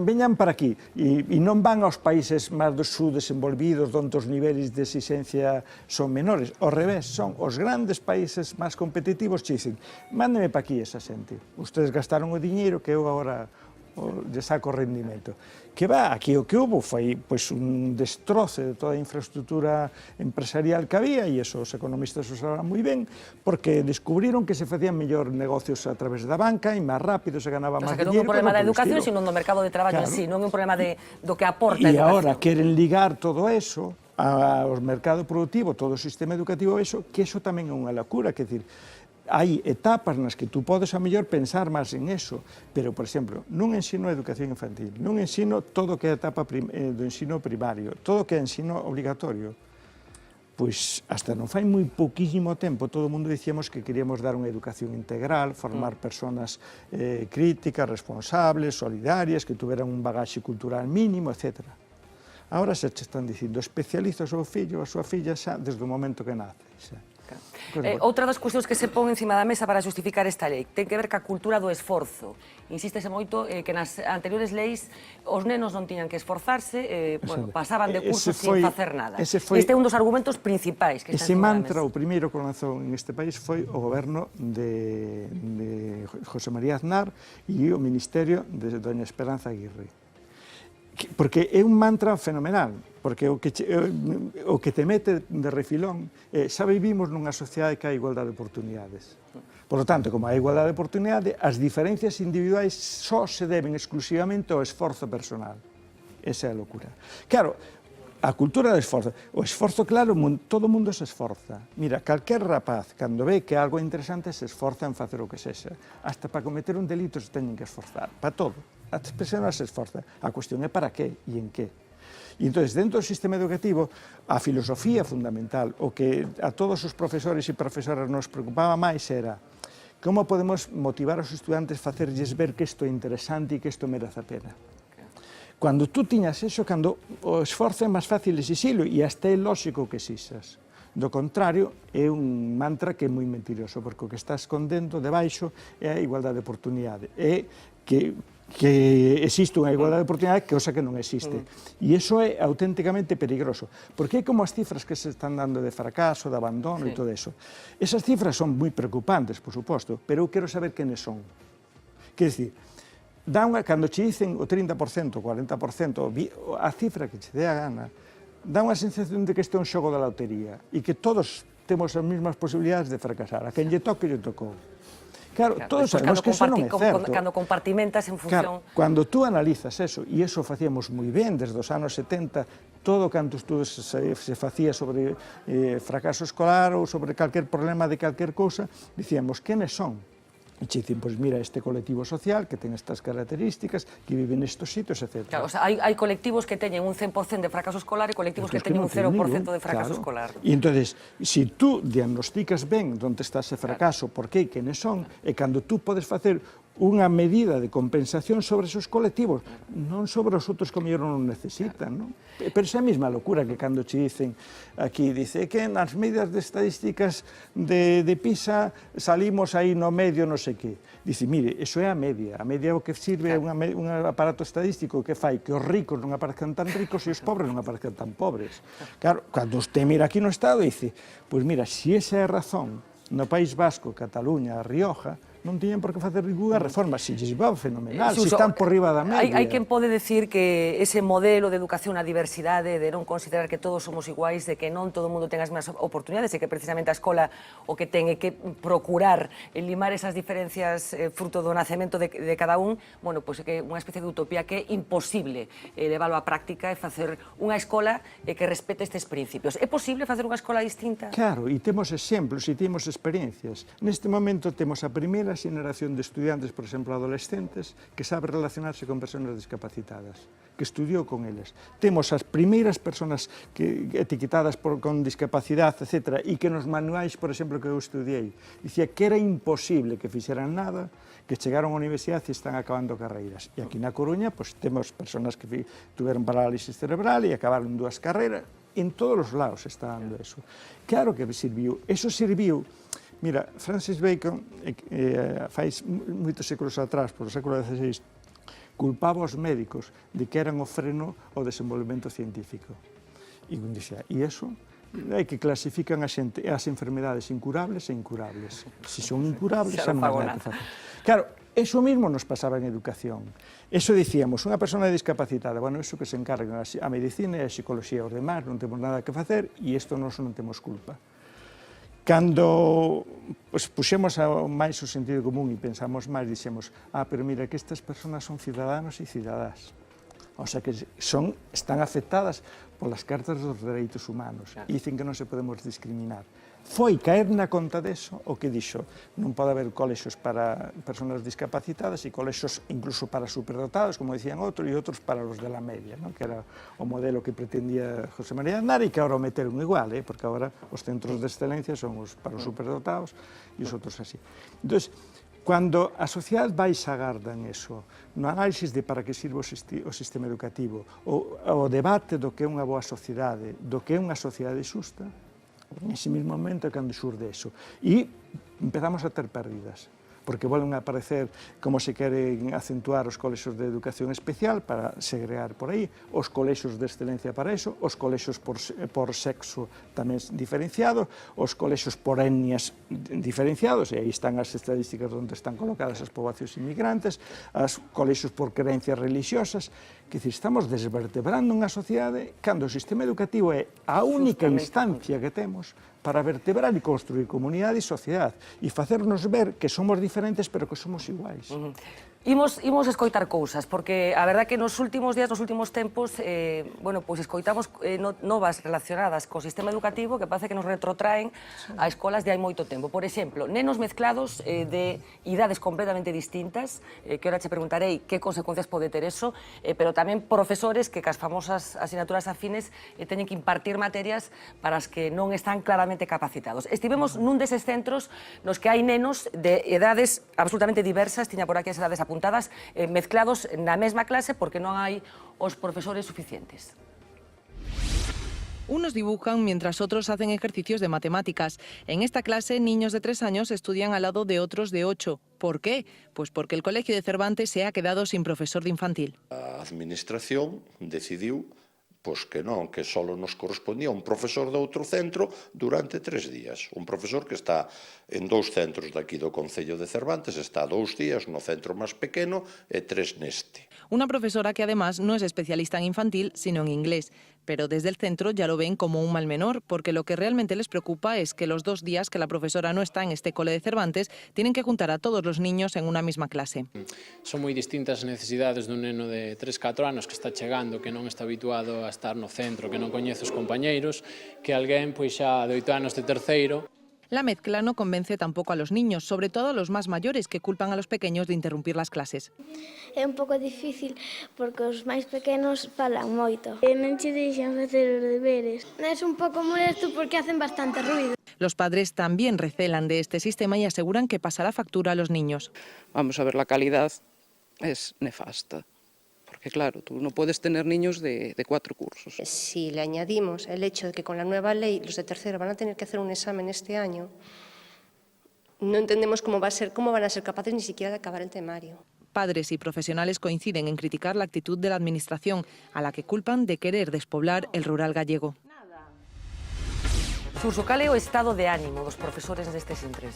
veñan para aquí e non van aos países máis subdesenvolvidos onde os niveles de exigencia son menores. Ao revés, son os grandes países máis competitivos que dicen mándeme para aquí esa xente. Ustedes gastaron o diñeiro que eu agora lle saco rendimento. Que va, aquí o que houve foi un destroce de toda a infraestructura empresarial que había, e eso os economistas o sabrán moi ben, porque descubriron que se facían mellor negocios a través da banca e máis rápido se ganaba máis dinheiro. O sea, que non é un problema da educación, sino do mercado de traballo en sí, non é un problema do que aporta a educación. E agora queren ligar todo eso ao mercado productivo, todo o sistema educativo, que eso tamén é unha locura, que decir, hai etapas nas que tú podes a mellor pensar máis en eso, pero, por exemplo, non ensino a educación infantil, non ensino todo o que é a etapa do ensino primario, todo o que é ensino obligatorio. Pois, hasta non fai moi pouquísimo tempo, todo o mundo dicíamos que queríamos dar unha educación integral, formar personas críticas, responsables, solidarias, que tuveran un bagaxe cultural mínimo, etc. Agora xa che están dicindo, especializa o seu fillo, a súa filla xa desde o momento que nace. Outra das cuestións que se pon encima da mesa para justificar esta lei ten que ver ca cultura do esforzo. Insístese moito que nas anteriores leis os nenos non tiñan que esforzarse, pasaban de cursos sin facer nada. Este é un dos argumentos principais que está encima da mesa. Ese mantra, o primeiro que lanzou en este país, foi o goberno de José María Aznar e o ministerio de doña Esperanza Aguirre. Porque é un mantra fenomenal, porque o que te mete de refilón xa vivimos nunha sociedade que hai igualdade de oportunidades. Por lo tanto, como hai igualdade de oportunidades, as diferencias individuais só se deben exclusivamente ao esforzo personal. Esa é a locura. Claro, a cultura do esforzo. O esforzo, claro, todo o mundo se esforza. Mira, calquer rapaz, cando ve que algo interesante, se esforza en facer o que sexa. Hasta para cometer un delito se teñen que esforzar. Para todo. As persoas se esforzan. A cuestión é para qué e en qué. E entón, dentro do sistema educativo, a filosofía fundamental, o que a todos os profesores e profesoras nos preocupaba máis era como podemos motivar aos estudantes, facerlles ver que isto é interesante e que isto merece a pena. Cando tú tiñas eso, cando o esforzo é máis fácil exixilo, e hasta é lóxico que exixas. Do contrario, é un mantra que é moi mentiroso, porque o que está escondendo debaixo é a igualdade de oportunidade. É que existe unha igualdade de oportunidade, cosa que non existe. E iso é auténticamente peligroso, porque é como as cifras que se están dando de fracaso, de abandono e todo eso. Esas cifras son moi preocupantes, por suposto, pero eu quero saber quenes son. Quer dizer, cando che dicen o 30%, o 40%, a cifra que che dé a gana, dá unha sensación de que este é un xogo da lotería e que todos temos as mesmas posibilidades de fracasar. A quen lle toque, lle tocou. Claro, todos sabemos que eso non é certo. Cando compartimentas en función... Cando tú analizas eso, e eso facíamos moi ben desde os anos 70, todo canto estudos se facía sobre fracaso escolar ou sobre calquer problema de calquer cousa, dicíamos, quenes son? E che dicen, pois mira, este colectivo social que ten estas características, que vive nestes sitios, etc. Claro, o sea, hai colectivos que teñen un 100% de fracaso escolar e colectivos que teñen un 0% de fracaso escolar. E entonces, se tú diagnosticas ben onde está ese fracaso, por que e quenes son, e cando tú podes facer unha medida de compensación sobre esos colectivos, non sobre os outros que mellor non necesitan, non? Pero esa é a mesma locura que cando che dicen aquí, dice que nas medidas de estadísticas de PISA salimos aí no medio non sei que. Dice, mire, eso é a media o que sirve é un aparato estadístico que fai que os ricos non aparezcan tan ricos e os pobres non aparezcan tan pobres. Claro, cando usted mira aquí no Estado, dice, pois mira, se esa é a razón no País Vasco, Cataluña, a Rioja, non tiñen por que facer ninguna reforma, se lles va fenomenal, se están por riba da media. Hai quen pode decir que ese modelo de educación á diversidade, de non considerar que todos somos iguais, de que non todo o mundo ten as mesmas oportunidades, e que precisamente a escola o que ten é que procurar limar esas diferencias fruto do nacemento de cada un, bueno, pois é que unha especie de utopía que é imposible leválo á práctica e facer unha escola que respete estes principios. É posible facer unha escola distinta? Claro, e temos exemplos e temos experiencias. Neste momento temos a primeira primeira xeneración de estudiantes, por exemplo, adolescentes, que sabe relacionarse con persoas discapacitadas, que estudiou con eles. Temos as primeiras persoas etiquetadas con discapacidade, etc., e que nos manuais, por exemplo, que eu estudiei, dicía que era imposible que fixeran nada, que chegaron á universidade e están acabando carreiras. E aquí na Coruña, pues, temos persoas que tuveron parálisis cerebral e acabaron 2 carreiras. En todos os lados está dando eso. Claro que serviu. Eso serviu. Mira, Francis Bacon, faz moitos séculos atrás, por o século XVI, culpaba aos médicos de que eran o freno ao desenvolvemento científico. E dixía, e eso é que clasifican a xente as enfermedades incurables e incurables. Se son incurables, xa non hai nada que facer. Claro, eso mismo nos pasaba en educación. Eso dicíamos, unha persona discapacitada, bueno, eso que se encargan a medicina e a psicología, os demás non temos nada que facer e isto non temos culpa. Cando puxemos máis o sentido común e pensamos máis, dixemos, pero mira que estas persoas son ciudadanos e cidadás. O sea que están afectadas polas cartas dos dereitos humanos e dicen que non se podemos discriminar. Foi caer na conta deso o que dixo, non pode haber colexios para persoas discapacitadas e colexios incluso para superdotados, como decían outros, e outros para os de la media, que era o modelo que pretendía José María Aznar e que agora o meteron igual, porque agora os centros de excelencia son para os superdotados e os outros así. Entón, cando a sociedade vai sagardan eso, no análisis de para que sirve o sistema educativo, o debate do que é unha boa sociedade, do que é unha sociedade xusta, nese mesmo momento é cando xurde eso. E empezamos a ter pérdidas, porque volven a aparecer como se queren acentuar os colexios de educación especial para segregar por aí, os colexios de excelencia para eso, os colexios por sexo tamén diferenciados, os colexios por etnias diferenciados, e aí están as estadísticas onde están colocadas as poboacións inmigrantes, os colexios por creencias religiosas, que estamos desvertebrando unha sociedade cando o sistema educativo é a única instancia que temos para vertebrar e construir comunidade e sociedade e facernos ver que somos diferentes pero que somos iguais. Imos escoitar cousas, porque a verdad que nos últimos días, nos últimos tempos, escoitamos novas relacionadas co sistema educativo que parece que nos retrotraen a escolas de hai moito tempo. Por exemplo, nenos mezclados de idades completamente distintas, que ahora che preguntarei que consecuencias pode ter eso, pero tamén profesores que cas famosas asignaturas afines teñen que impartir materias para as que non están claramente capacitados. Estivemos nun deses centros nos que hai nenos de edades absolutamente diversas, tiña por aquí as edades apuntadas, mezclados na mesma clase porque non hai os profesores suficientes. Unos dibujan mientras otros hacen ejercicios de matemáticas. En esta clase, niños de 3 años estudian al lado de otros de 8. ¿Por qué? Pues porque el Colegio de Cervantes se ha quedado sin profesor de infantil. A administración decidiu que non, que só nos correspondía un profesor de outro centro durante 3 días. Un profesor que está en 2 centros daqui do Concello de Cervantes, está 2 días no centro máis pequeno e 3 neste. Una profesora que además no es especialista en infantil, sino en inglés. Pero desde el centro ya lo ven como un mal menor, porque lo que realmente les preocupa es que los 2 días que la profesora no está en este cole de Cervantes, tienen que juntar a todos los niños en una misma clase. Son moi distintas as necesidades dun neno de 3-4 anos que está chegando, que non está habituado a estar no centro, que non coñece os compañeiros, que alguén pois xa de 8 anos de terceiro. La mezcla no convence tampoco a los niños, sobre todo a los más mayores, que culpan a los pequeños de interrumpir las clases. É un pouco difícil porque os máis pequenos falan moito. Non che deixan facer os deberes. É un pouco molesto porque hacen bastante ruido. Los padres también recelan de este sistema y aseguran que pasará factura a los niños. Vamos a ver, la calidad es nefasta. Porque claro, tú no puedes tener niños de 4 cursos. Si le añadimos el hecho de que con la nueva ley los de tercero van a tener que hacer un examen este año, no entendemos cómo van a ser capaces ni siquiera de acabar el temario. Padres y profesionales coinciden en criticar la actitud de la Administración, a la que culpan de querer despoblar el rural gallego. Xurxo, cal é o estado de ánimo dos profesores destes centros?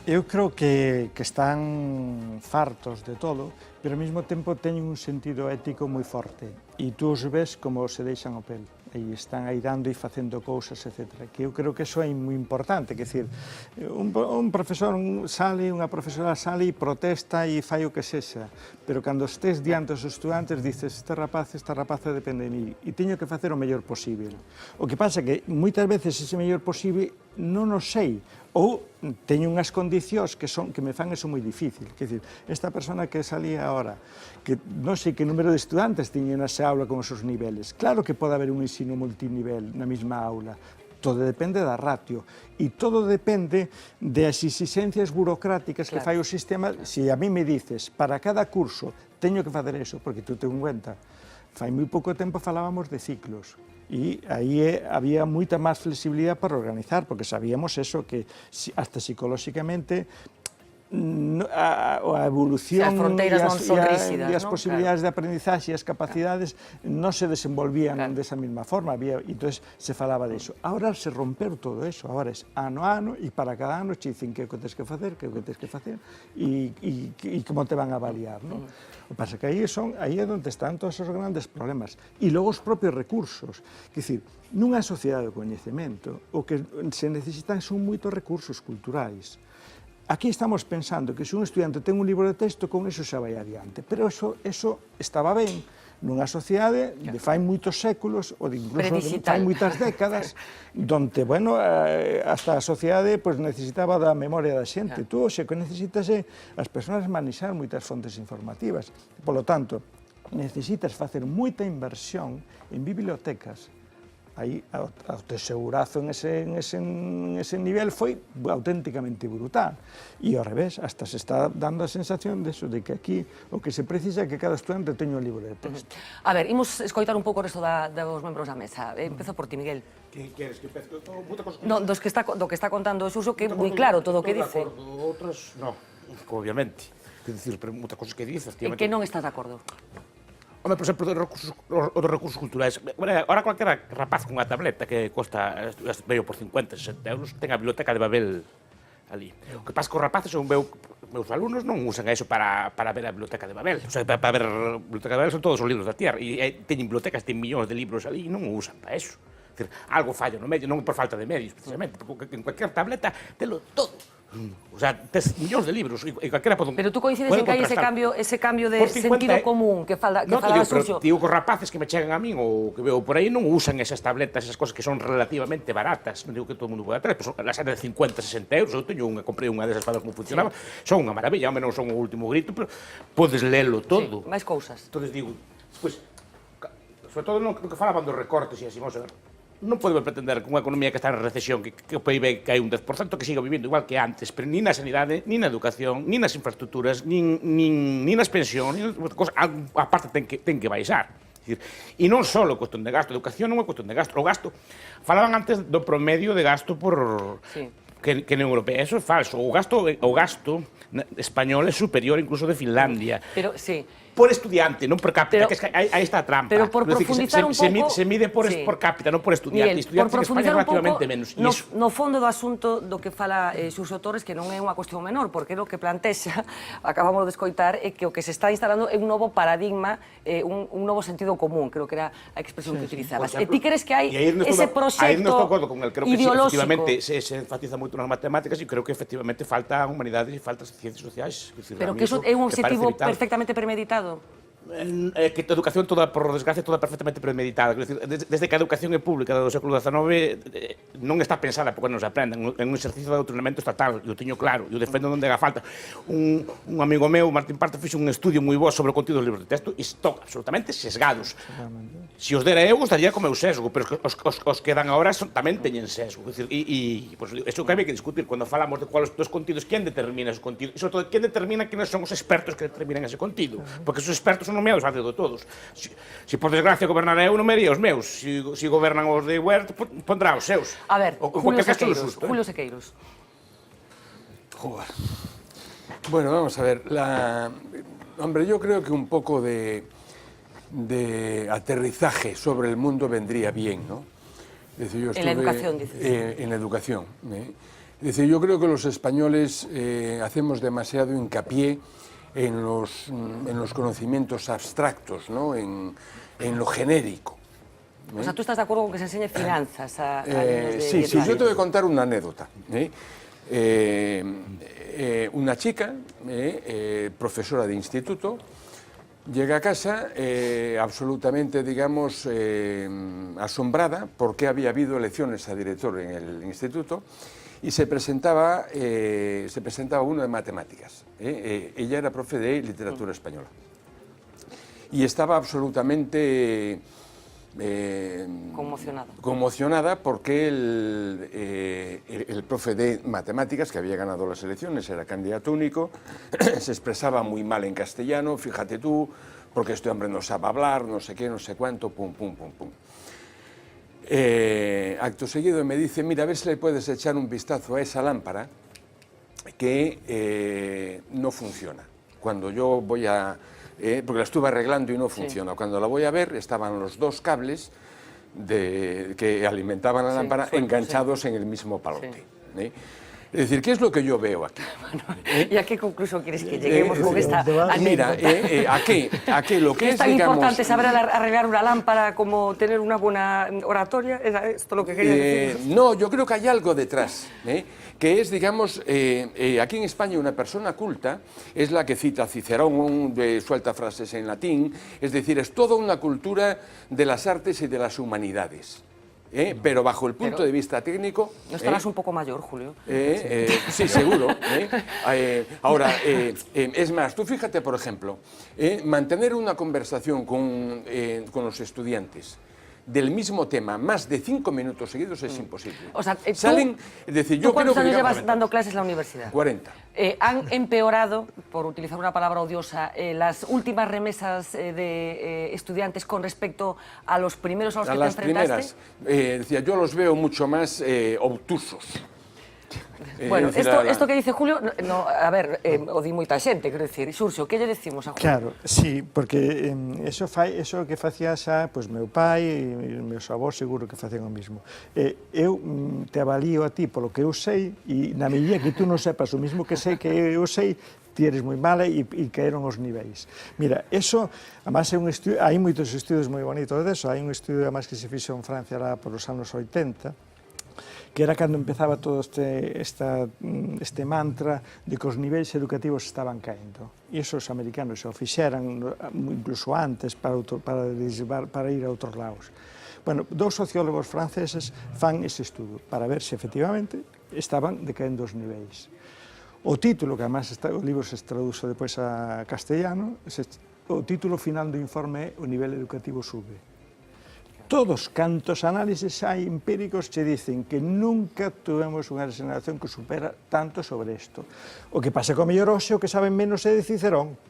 Eu creo que están fartos de todo, pero ao mesmo tempo teñen un sentido ético moi forte. E tú os ves como se deixan o pel. E están aí dando e facendo cousas, etc. Que eu creo que eso é moi importante. Que decir, un profesor sale, unha profesora sale e protesta e fai o que sexa. Pero cando estés diante dos estudantes, dices, esta rapaza depende de mí. E teño que facer o mellor posible. O que pasa é que moitas veces ese mellor posible non o sei. ou teño unhas condicións que me fan eso moi difícil. Quer dizer, esta persona que salía ahora, que non sei que número de estudantes tiña nesa aula con esos niveles. Claro que pode haber un ensino multinivel na mesma aula. Todo depende da ratio e todo depende das exigencias burocráticas que fai o sistema. Se a mí me dices, para cada curso teño que facer eso, porque tú ten en cuenta, fai moi pouco tempo falábamos de ciclos, e aí había moita máis flexibilidade para organizar, porque sabíamos eso, que hasta psicolóxicamente a evolución e as posibilidades de aprendizaxe e as capacidades non se desenvolvían desa mesma forma, entón se falaba de eso. Ahora se rompeu todo eso, ahora é ano a ano, e para cada ano te dicen que é o que tens que facer, e como te van a avaliar. O que pasa que aí é onde están todos os grandes problemas. E logo os propios recursos. Quer dizer, nunha sociedade do coñecemento, o que se necesitan son moitos recursos culturais. Aquí estamos pensando que se un estudiante ten un libro de texto, con eso xa vai adiante. Pero eso estaba ben nunha sociedade de fai moitos séculos, ou incluso fai moitas décadas, donde, bueno, hasta a sociedade necesitaba da memoria da xente. Tú, xe, que necesitas as persoas manexar moitas fontes informativas. Por lo tanto, necesitas facer moita inversión en bibliotecas. Aí o tesourazo en ese nivel foi auténticamente brutal. E ao revés, hasta se está dando a sensación de que aquí o que se precisa é que cada estudiante teña un libro de texto. A ver, imos escoitar un pouco o resto dos membros da mesa. Empezo por ti, Miguel. Que queres que empece? Do que está contando Xurxo, que é moi claro todo o que dice. Outras, non, obviamente. Quer dicir, pero moitas cosas que dices... En que non estás de acordo? Home, por exemplo, dos recursos culturais. Ahora cualquiera rapaz con unha tableta que costa medio por 50, 60 euros, ten a biblioteca de Babel ali. O que pasa que os rapaces, meus alumnos non usan eso para ver a biblioteca de Babel. O sea, para ver a biblioteca de Babel son todos os libros da tierra. E teñen bibliotecas, ten millóns de libros ali e non o usan para eso. Decir, algo falla no medio, non por falta de medios, precisamente, porque en cualquier tableta telo todo. O sea, tes millóns de libros e calquera pode... Pero tú coincides en que hai ese cambio de sentido común que falaba Xurxo? Digo que os rapaces que me chegan a min ou que veo por aí non usan esas tabletas, esas cosas que son relativamente baratas. Non digo que todo o mundo pode ter, pero las de 50, 60 euros. Eu teño comprei unha desas para ver como funcionaba. Son unha maravilla, ao menos son o último grito, pero podes lelo todo. Máis cousas. Entón, digo, sobre todo no que falaban dos recortes e así, vamos a ver. Non podemos pretender que unha economía que está en recesión, que o PIB cae un 10%, que siga vivindo igual que antes, pero ni na sanidade, ni na educación, ni nas infraestructuras, ni nas pensións, aparte ten que baixar. E non só a cuestión de gasto, a educación non é cuestión de gasto, o gasto, falaban antes do promedio de gasto que na Europea, eso é falso, o gasto español é superior incluso de Finlandia. Pero, sí. Por estudiante, non por cápita, que aí está a trampa. Pero por profundizar un pouco... Se mide por cápita, non por estudiante. Miguel, por profundizar un pouco no fondo do asunto do que fala Xurxo Torres, que non é unha cuestión menor, porque o que plantexa, acabamos de escoitar, é que o que se está instalando é un novo paradigma, un novo sentido común, creo que era a expresión que utilizabas. E ti crees que hai ese proxecto ideolóxico? Aí non estou de acordo con el, creo que efectivamente se enfatiza moito nas matemáticas e creo que efectivamente falta humanidades e falta ciencias sociais. Pero que iso é un objetivo perfectamente premeditado. Que a educación, por desgracia, toda perfectamente premeditada. Desde que a educación é pública do século XIX non está pensada porque non se aprendan. É un exercicio de adoctrinamento estatal, e o teño claro, e o defendo onde haga falta. Un amigo meu, Martín Parto, fixo un estudio moi bo sobre o contido dos libros de texto e están absolutamente sesgados. Se os dera eu, estaría co meu sesgo, pero os que dan agora tamén teñen sesgo. E iso que hai que discutir cando falamos de cuáles dos contidos, quen determina esos contidos, e sobre todo, quen determina quenes son os expertos que determinan ese contido, porque os expertos son nomeados a dedo todos. Se por desgracia gobernar eu, non me haría os meus. Se gobernan os de Huerta, pondrá os seus. A ver, Julio Sequeiros. Joder. Bueno, vamos a ver. Hombre, yo creo que un poco de aterrizaje sobre el mundo vendría bien, ¿no? Es decir, yo estuve, en la educación, dices. En la educación. Es decir, yo creo que los españoles hacemos demasiado hincapié en los conocimientos abstractos, ¿no? En lo genérico. O sea, ¿tú estás de acuerdo con que se enseñe finanzas a niños de 10 años? Sí, yo te voy a contar una anécdota. Una chica, profesora de instituto, llega a casa absolutamente, digamos, asombrada porque había habido elecciones a director en el instituto y se presentaba uno de matemáticas. Ella era profe de literatura española. Y estaba absolutamente conmocionada porque el profe de matemáticas, que había ganado las elecciones, era candidato único, se expresaba muy mal en castellano, fíjate tú, porque este hombre no sabe hablar, no sé qué, no sé cuánto, pum, pum, pum, pum. Acto seguido me dice, mira, a ver si le puedes echar un vistazo a esa lámpara que no funciona. Cuando yo voy a... porque la estuve arreglando y no funciona. Sí. Cuando la voy a ver, estaban los dos cables que alimentaban la lámpara enganchados en el mismo palote. Es decir, ¿qué es lo que yo veo aquí? Bueno, ¿y a qué conclusión quieres que lleguemos con esta anécdota? Mira, ¿a qué? Lo que es tan importante saber arreglar una lámpara como tener una buena oratoria. ¿Era esto lo que quería decir? No, yo creo que hay algo detrás, que es, digamos, aquí en España una persona culta es la que cita a Cicerón, suelta frases en latín, es decir, es toda una cultura de las artes y de las humanidades. Pero bajo el punto de vista técnico... ¿No estarás un poco mayor, Julio? Sí, seguro. Ahora, es más, tú fíjate, por ejemplo, mantener una conversación con los estudiantes del mismo tema más de 5 minutos seguidos es imposible. O sea, salen, es decir, yo ¿cuántos creo que años llevas dando clases en la universidad? 40. ¿Han empeorado, por utilizar una palabra odiosa, las últimas remesas de estudiantes con respecto a los primeros a los que te enfrentaste? Primeras, decía, yo los veo mucho más obtusos. Bueno, esto que dice Julio, a ver, o di moita xente, quero dicir, Xurxo, que lle decimos a Julio? Claro, sí, porque eso que facía xa, pois meu pai e meus avós seguro que facían o mismo. Eu te avalío a ti polo que eu sei e na medida que tú non sepas o mismo que eu sei, ti eres moi mala e caeron os niveis. Mira, eso, además, hai moitos estudos moi bonitos deso, hai un estudio, además, que se fixo en Francia lá por os anos 80, que era cando empezaba todo este mantra de que os niveis educativos estaban caendo. E iso os americanos o fixeran incluso antes para ir a outros lados. Bueno, dous sociólogos franceses fan ese estudo para ver se efectivamente estaban decaendo os niveis. O título, que además o libro se traduzo depois a castellano, o título final do informe é O nivel educativo sube. Todos cantos análises hai empíricos che dicen que nunca tuvemos unha generación que supera tanto sobre isto. O que pasa co mellor hoxe o que saben menos é de Cicerón,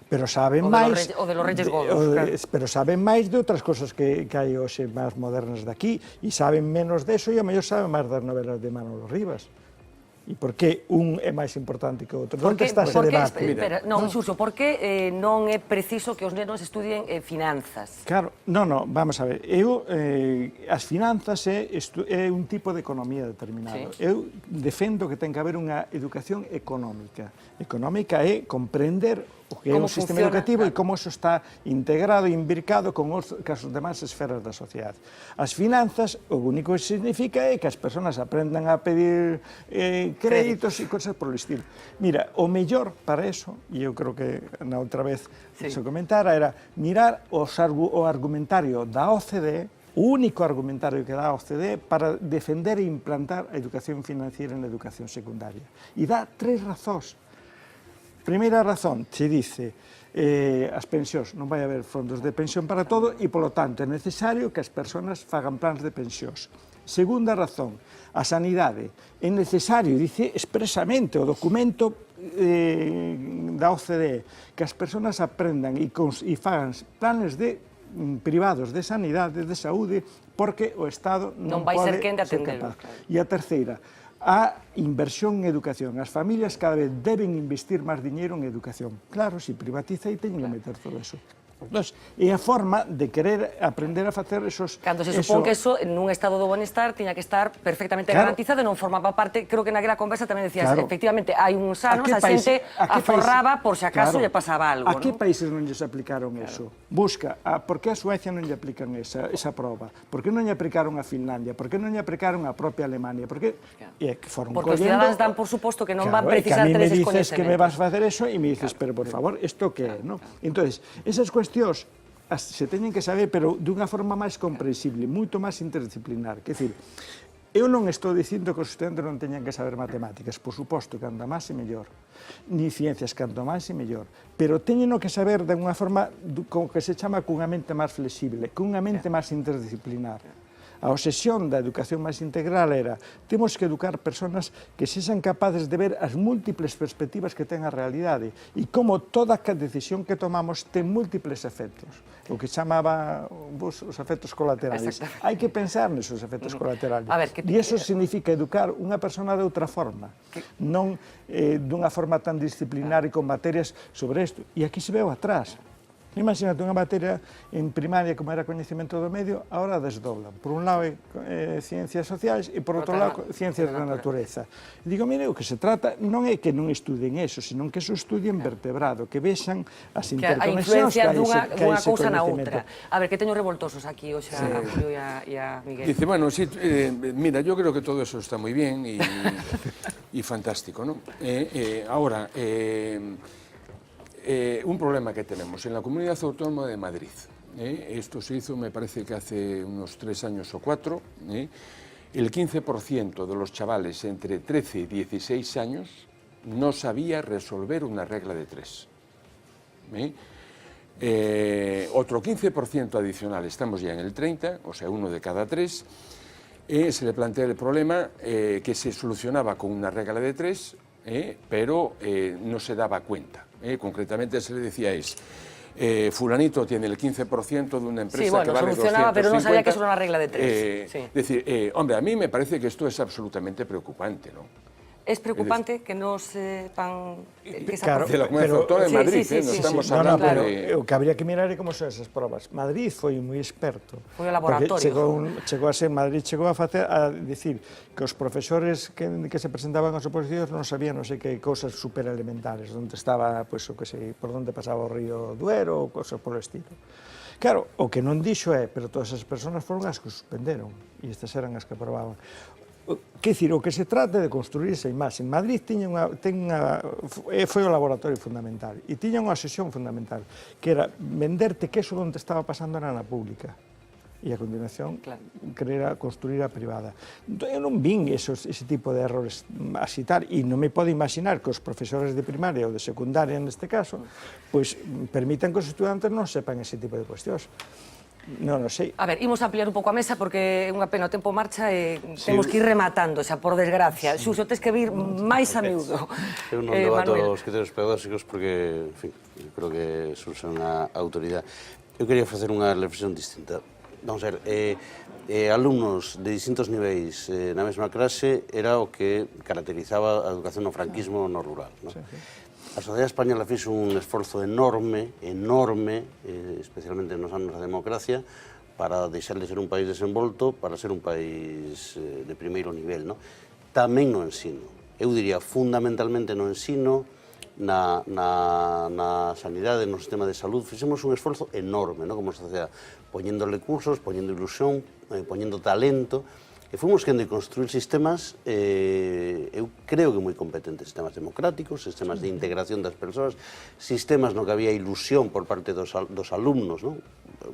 pero saben máis... O de los Reyes Godos, claro. Pero saben máis de outras cosas que hai hoxe máis modernas daqui, e saben menos deso e a mellor saben máis das novelas de Manolo Rivas. E por que un é máis importante que o outro? Onde está ese debate? Non, Xurxo, por que non é preciso que os nenos estudien finanzas? Claro, non, vamos a ver. As finanzas é un tipo de economía determinado. Eu defendo que ten que haber unha educación económica. Económica é comprender o que é un sistema educativo e como eso está integrado e imbricado con as demais esferas da sociedade. As finanzas, o único que significa é que as persoas aprendan a pedir créditos e cosas por el estilo. Mira, o mellor para eso, e eu creo que na outra vez se comentara, era mirar o argumentario da OCDE, o único argumentario que dá a OCDE para defender e implantar a educación financiera na educación secundaria. E dá 3 razóns. Primeira razón, se dice, as pensións, non vai haber fondos de pensión para todo e, polo tanto, é necesario que as persoas fagan plans de pensións. Segunda razón, a sanidade. É necesario, dice expresamente o documento da OCDE, que as persoas aprendan e fagan planes privados de sanidade, de saúde, porque o Estado non pode ser capaz. E a terceira, a inversión en educación. As familias cada vez deben investir máis diñeiro en educación. Claro, se privatiza e teñen que meter todo eso. Entón, é a forma de querer aprender a facer esos... Cando se supón que eso, nun estado do bienestar, tiña que estar perfectamente garantizado e non formaba parte, creo que naquela conversa tamén decías, efectivamente, hai uns anos, a xente aforraba por se acaso lle pasaba algo. A que países non lles aplicaron eso? Busca, por que a Suecia non lle aplican esa proba? Por que non lle aplicaron a Finlandia? Por que non lle aplicaron a propia Alemania? Porque os cidadáns dan por suposto que non van precisar ter eses coñecementos. A mí me dices que me vas a facer eso e me dices, pero por favor, isto que é, non? Entón, esas cuestións se teñen que saber, pero dunha forma máis comprensible, moito máis interdisciplinar. Quer dizer, Eu non estou dicindo que os estudantes non teñan que saber matemáticas, por suposto, cando máis e mellor, ni ciencias, cando máis e mellor, pero teñen que saber de unha forma que se chama cunha mente máis flexible, cunha mente máis interdisciplinar. A obsesión da educación máis integral era temos que educar persoas que sexan capaces de ver as múltiples perspectivas que ten a realidade e como toda a decisión que tomamos ten múltiples efectos, o que chamaba os efectos colaterales. Hai que pensar nesos efectos colaterales. E iso significa educar unha persona de outra forma, non dunha forma tan disciplinar e con materias sobre isto. E aquí se veu atrás. Imagínate unha materia en primaria como era coñecemento do medio, agora desdoblan. Por un lado ciencias sociais e por outro lado ciencias da natureza. E digo, mire, o que se trata non é que non estudien eso, sino que eso estudien vertebrado, que vexan as interconexións que hai dunha cousa na outra. A ver, que teño revoltosos aquí hoxe a Julio e a Miguel. Dice, bueno, sí, mira, yo creo que todo eso está muy bien y fantástico, ¿no? Ahora, un problema que tenemos en la Comunidad Autónoma de Madrid. Esto se hizo, me parece que hace unos 3 años o 4. El 15% de los chavales entre 13 y 16 años no sabía resolver una regla de 3. Otro 15% adicional, estamos ya en el 30, o sea, 1 de cada 3, se le plantea el problema que se solucionaba con una regla de 3, pero no se daba cuenta. Concretamente se le decía fulanito tiene el 15% de una empresa que vale 250. Sí, bueno, solucionaba, pero no sabía que eso era una regla de 3. Es decir, hombre, a mí me parece que esto es absolutamente preocupante, ¿no? Es preocupante que no sepan... Claro, de la Comunidad Autónoma de Madrid, no estamos hablando de... O que habría que mirar é como son esas probas. Madrid foi moi experto. Foi o laboratorio. Chegou a ser Madrid, chegou a decir que os profesores que se presentaban aos oposicións non sabían non sei que cousas superelementares, onde estaba, pois, o que sei, por onde pasaba o río Duero ou cousas polo estilo. Claro, o que non dixo pero todas as persoas foron as que suspenderon, e estas eran as que aprobaban. Quer dicir, o que se trata de construir esa imaxe. Madrid foi o laboratorio fundamental e tiña unha sesión fundamental, que era venderte que eso onde estaba pasando era na pública e a continuación querer construir a privada. Eu non vin ese tipo de errores así tal, e non me podo imaginar que os profesores de primaria ou de secundaria neste caso pois permitan que os estudantes non sepan ese tipo de cuestións. Non sei. A ver, imos ampliar un pouco a mesa porque é unha pena, o tempo marcha e temos que ir rematando, xa, por desgracia. Xuxo, tes que vir máis a miúdo. Eu non debato os criterios pedagóxicos porque, en fin, creo que son unha autoridade. Eu quería facer unha reflexión distinta. Vamos a ver, alumnos de distintos niveis na mesma clase era o que caracterizaba a educación no franquismo no rural, non? A sociedade española fixo un esforzo enorme, especialmente nos anos da democracia, para deixar de ser un país desenvolto para ser un país de primeiro nivel, non? Tamén no ensino. Eu diría fundamentalmente no ensino, na sanidade, no sistema de salud, fixemos un esforzo enorme, non? Como sociedade, poñendo recursos, poñendo ilusión, poñendo talento, e fomos quen de construir sistemas, eu creo que moi competentes, sistemas democráticos, sistemas de integración das persoas, sistemas no que había ilusión por parte dos alumnos, non?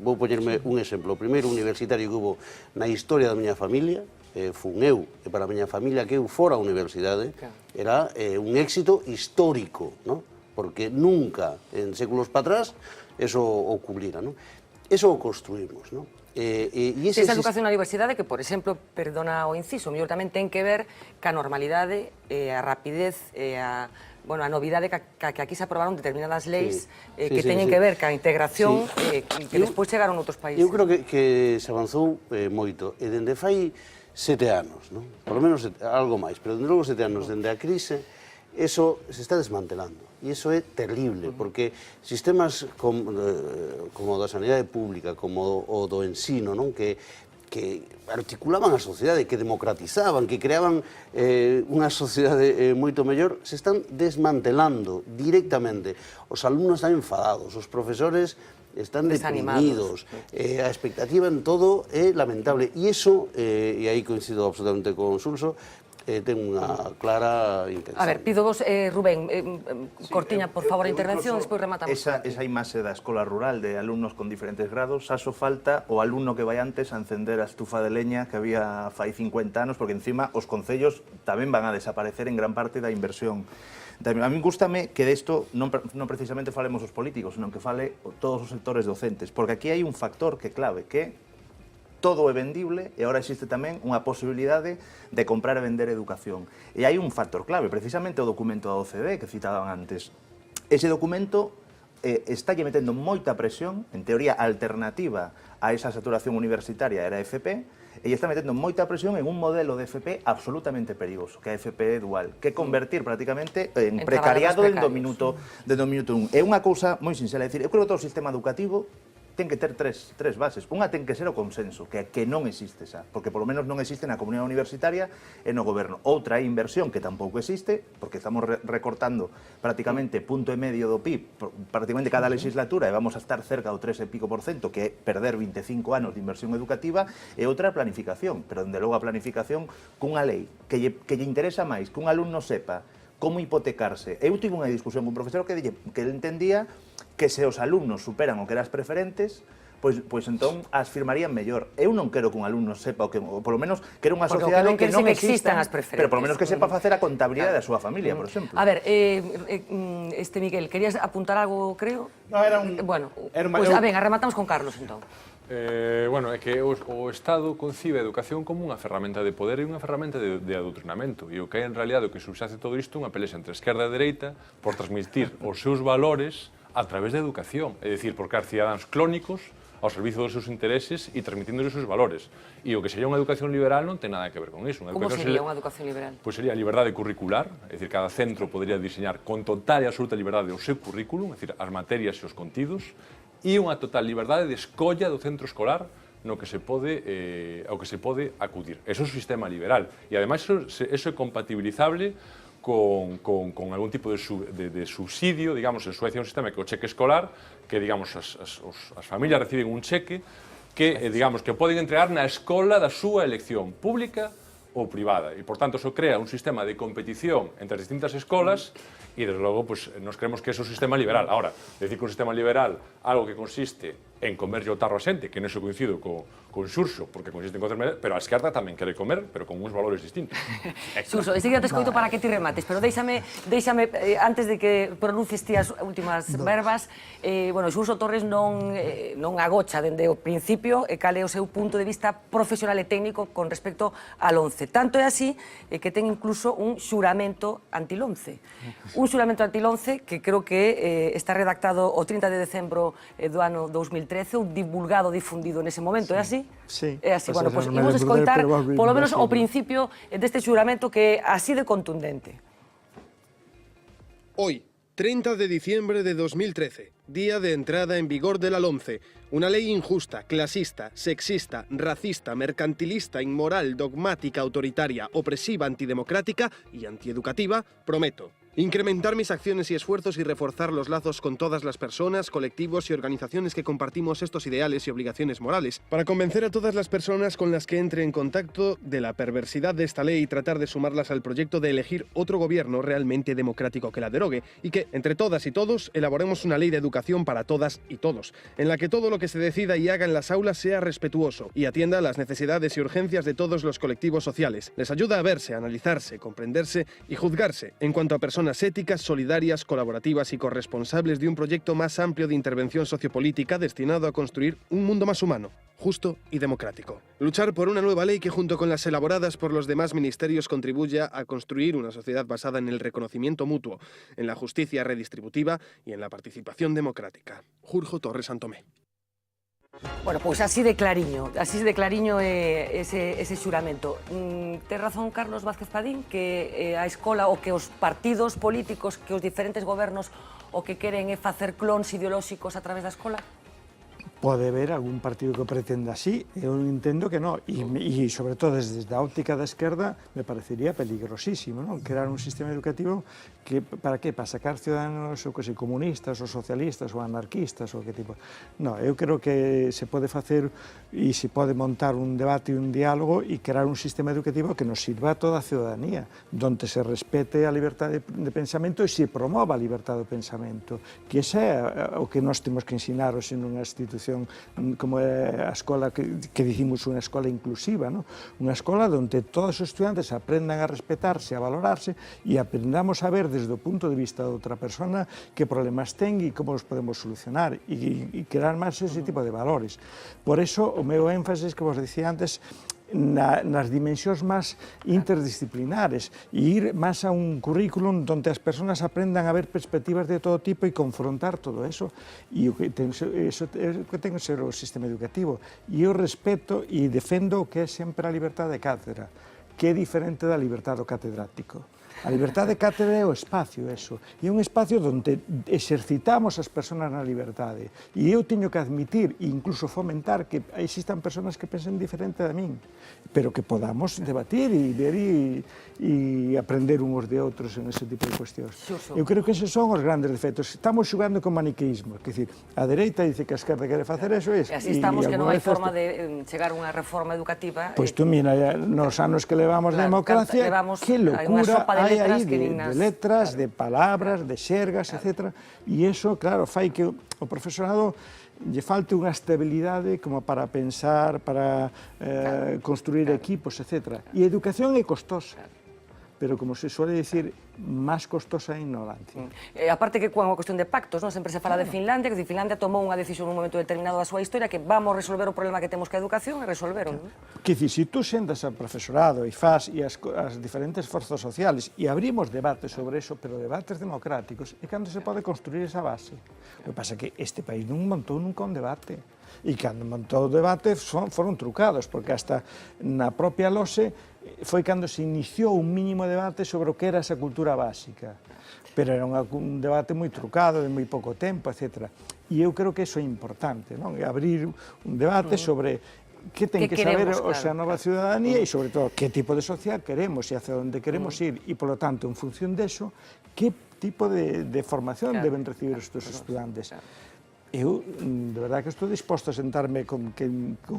Vou poñerme un exemplo. O primeiro universitario que hubo na historia da miña familia fun eu, e para a miña familia que eu fora a universidade era un éxito histórico, non? Porque nunca, en séculos para atrás, eso ocurrira, non? Eso o construímos, non? Esa educación na universidade que, por exemplo, perdona o inciso, mellor tamén ten que ver ca normalidade, a rapidez, a novidade que aquí se aprobaron determinadas leis que teñen que ver ca integración que despois chegaron outros países. Eu creo que se avanzou moito, e dende fai 7 anos, non? Por lo menos algo máis, pero dende logo 7 anos, dende a crise, eso se está desmantelando. E iso é terrible, porque sistemas como da sanidade pública, como o do ensino, non? Que articulaban a sociedade, que democratizaban, que creaban unha sociedade moito mellor, se están desmantelando directamente. Os alumnos están enfadados, os profesores están deprimidos, a expectativa en todo é lamentable. E iso, e aí coincido absolutamente con Sulso, ten unha clara intención. A ver, pido vos, Rubén, cortiña, por favor, a intervención, despois rematamos. Esa imaxe da escola rural de alumnos con diferentes grados, xa só falta o alumno que vai antes a encender a estufa de leña que había fai 50 anos, porque encima os concellos tamén van a desaparecer en gran parte da inversión. A mí gústame que desto non precisamente falemos os políticos, senón que fale todos os sectores docentes, porque aquí hai un factor que é clave, que todo é vendible e agora existe tamén unha posibilidade de comprar e vender educación. E hai un factor clave, precisamente o documento da OCDE que citaban antes. Ese documento está lle metendo moita presión, en teoría alternativa a esa saturación universitaria era a FP, e está metendo moita presión en un modelo de FP absolutamente perigoso, que é a FP dual, que é convertir prácticamente en precariado dentro do minuto 1. É unha cousa moi sinxela, é dicir, eu creo que todo o sistema educativo ten que ter tres bases. Unha ten que ser o consenso, que non existe xa, porque polo menos non existe na comunidade universitaria e no goberno. Outra é inversión, que tampouco existe, porque estamos recortando prácticamente punto e medio do PIB, prácticamente cada legislatura, e vamos a estar cerca do 3 e pico %, que é perder 25 anos de inversión educativa, e outra é a planificación, pero dende logo a planificación cunha lei que lle interesa máis que un alumno sepa como hipotecarse. Eu tive unha discusión con un profesor que ele entendía que se os alumnos superan o que eras preferentes, pois entón as firmarían mellor. Eu non quero que un alumno sepa o que, ou polo menos quero unha sociedade que non existan as preferentes, pero polo menos que sepa facer a contabilidade da súa familia, por exemplo. A ver, Miguel, querías apuntar algo, creo? No, era un... Bueno, pois, rematamos con Carlos, entón. Bueno, é que o Estado concibe a educación como unha ferramenta de poder e unha ferramenta de adoctrinamento. E o que é en realidade o que subxace todo isto unha pelexa entre esquerda e dereita por transmitir os seus valores a través da educación, é dicir, por crear cidadáns clónicos ao servizo dos seus intereses e transmitindo os seus valores. E o que sería unha educación liberal non ten nada que ver con iso. Como sería unha educación liberal? Pois sería a liberdade curricular, é dicir, cada centro podría diseñar con total e absoluta liberdade o seu currículum, é dicir, as materias e os contidos, e unha total liberdade de escolla do centro escolar ao que se pode acudir. Eso é o sistema liberal. E, ademais, eso é compatibilizable con algún tipo de subsidio, digamos, en Suecia un sistema que o cheque escolar, que, digamos, as familias reciben un cheque que, digamos, que poden entregar na escola da súa elección, pública ou privada. E, por tanto, eso crea un sistema de competición entre as distintas escolas e, desde logo, pues, nos creemos que é un sistema liberal. Ahora, decir que un sistema liberal, algo que consiste en comerlle o tarro a xente, que non se coincido con Xurxo, porque consiste en comerme, pero a esquerda tamén quere comer, pero con uns valores distintos. Xurxo, enseguida te escoito para que ti remates, pero déixame antes de que pronuncies ti as últimas verbas, bueno, Xurxo Torres non agocha dende o principio cal é o seu punto de vista profesional e técnico con respecto al 11. Tanto é así que ten incluso un xuramento anti-11. Un xuramento anti-11 que creo que está redactado o 30 de decembro do ano 2013, ou divulgado, difundido nese momento, é así? Sí. É así, bueno, pois imos escoitar polo menos o principio deste xuramento que é así de contundente. Hoy, 30 de diciembre de 2013, día de entrada en vigor de la LOMCE, una ley injusta, clasista, sexista, racista, mercantilista, inmoral, dogmática, autoritaria, opresiva, antidemocrática y antieducativa, prometo incrementar mis acciones y esfuerzos y reforzar los lazos con todas las personas, colectivos y organizaciones que compartimos estos ideales y obligaciones morales, para convencer a todas las personas con las que entre en contacto de la perversidad de esta ley y tratar de sumarlas al proyecto de elegir otro gobierno realmente democrático que la derogue, y que, entre todas y todos, elaboremos una ley de educación para todas y todos, en la que todo lo que se decida y haga en las aulas sea respetuoso y atienda a las necesidades y urgencias de todos los colectivos sociales, les ayuda a verse, analizarse, comprenderse y juzgarse en cuanto a personas éticas, solidarias, colaborativas y corresponsables de un proyecto más amplio de intervención sociopolítica destinado a construir un mundo más humano, justo y democrático. Luchar por una nueva ley que, junto con las elaboradas por los demás ministerios, contribuya a construir una sociedad basada en el reconocimiento mutuo, en la justicia redistributiva y en la participación democrática. Xurxo Torres Santomé. Bueno, pois así de clariño é ese xuramento. Ten razón Carlos Vázquez Padín que a escola, o que os partidos políticos, que os diferentes gobernos o que queren é facer clóns ideolóxicos a través da escola? Pode haber algún partido que pretenda así, eu entendo que non, e sobre todo desde a óptica da esquerda me parecería peligrosísimo, non? Crear un sistema educativo que, para que? Para sacar ciudadanos ou que se comunistas ou socialistas ou anarquistas ou que tipo. Non, eu creo que se pode facer e se pode montar un debate e un diálogo e crear un sistema educativo que nos sirva a toda a ciudadanía, donde se respete a liberdade de pensamento e se promova a liberdade de pensamento, que ese é o que nós temos que ensinar hoxe nunha institución como é a escola que dicimos unha escola inclusiva, non? Unha escola onde todos os estudantes aprendan a respetarse, a valorarse e aprendamos a ver desde o punto de vista de outra persona que problemas ten e como os podemos solucionar e crear máis ese tipo de valores. Por eso, o meu énfasis que vos dicía antes, nas dimensións máis interdisciplinares e ir máis a un currículum onde as persoas aprendan a ver perspectivas de todo tipo e confrontar todo eso. E o que ten que ser o sistema educativo. E eu respeto e defendo o que é sempre a liberdade de cátedra, que é diferente da liberdade do catedrático. A liberdade de cátedra é o espacio, eso. E é un espacio onde exercitamos as persoas na liberdade. E eu teño que admitir e incluso fomentar que existan persoas que pensen diferente da min, pero que podamos debatir e ver e aprender uns de outros en ese tipo de cuestións. Eu creo que eses son os grandes defectos. Estamos xugando con maniqueísmo, que decir, a dereita dice que a esquerda quere facer eso e así estamos, que non hai forma de chegar a unha reforma educativa. Pois tú mira, nos anos que levamos de democracia, que locura hai aí de letras, de palabras, de xergas, etc. E iso, claro, fai que o profesorado lle falte unha estabilidade como para pensar, para construir equipos, etc. E a educación é costosa, pero como se suele dicir, máis costosa é a ignorancia. Aparte que é unha cuestión de pactos, non? Sempre se fala de Finlandia, que Finlandia tomou unha decisión nun momento determinado da súa historia que vamos resolver o problema que temos que a educación e resolveron. Que dicir, se tú sentas ao profesorado e faz e as diferentes forzas sociales e abrimos debates sobre eso, pero debates democráticos, é cando se pode construir esa base. O que pasa é que este país non montou nunca un debate. E cando montou o debate foron trucados, porque hasta na propia LOSE foi cando se iniciou un mínimo debate sobre o que era esa cultura básica. Pero era un debate moi trucado, de moi pouco tempo, etc. E eu creo que iso é importante, non? Abrir un debate sobre que ten que saber a nova ciudadanía e, sobre todo, que tipo de sociedade queremos e hacia onde queremos ir. E, polo tanto, en función deso, que tipo de formación deben recibir estes estudantes. Eu, de verdade, que estou disposto a sentarme con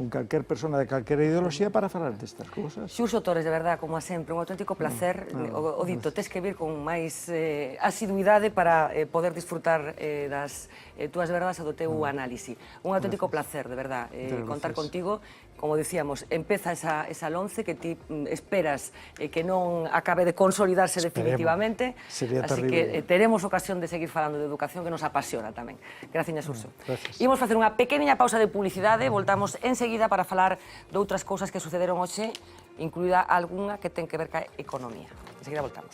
calquer persona de calquera ideoloxía para falar destas cousas. Xurxo Torres, de verdade, como a sempre, un auténtico placer. O dito, tes que vir con máis asiduidade para poder disfrutar das túas verdades e do teu análise. Un auténtico placer, de verdade, contar contigo. Como dicíamos, empeza esa LOMCE que ti esperas que non acabe de consolidarse definitivamente. Así que teremos ocasión de seguir falando de educación, que nos apasiona tamén. Gracias, Xurxo. Imos facer unha pequena pausa de publicidade, voltamos enseguida para falar de outras cousas que sucederon hoxe, incluída algunha que ten que ver ca economía. Enseguida voltamos.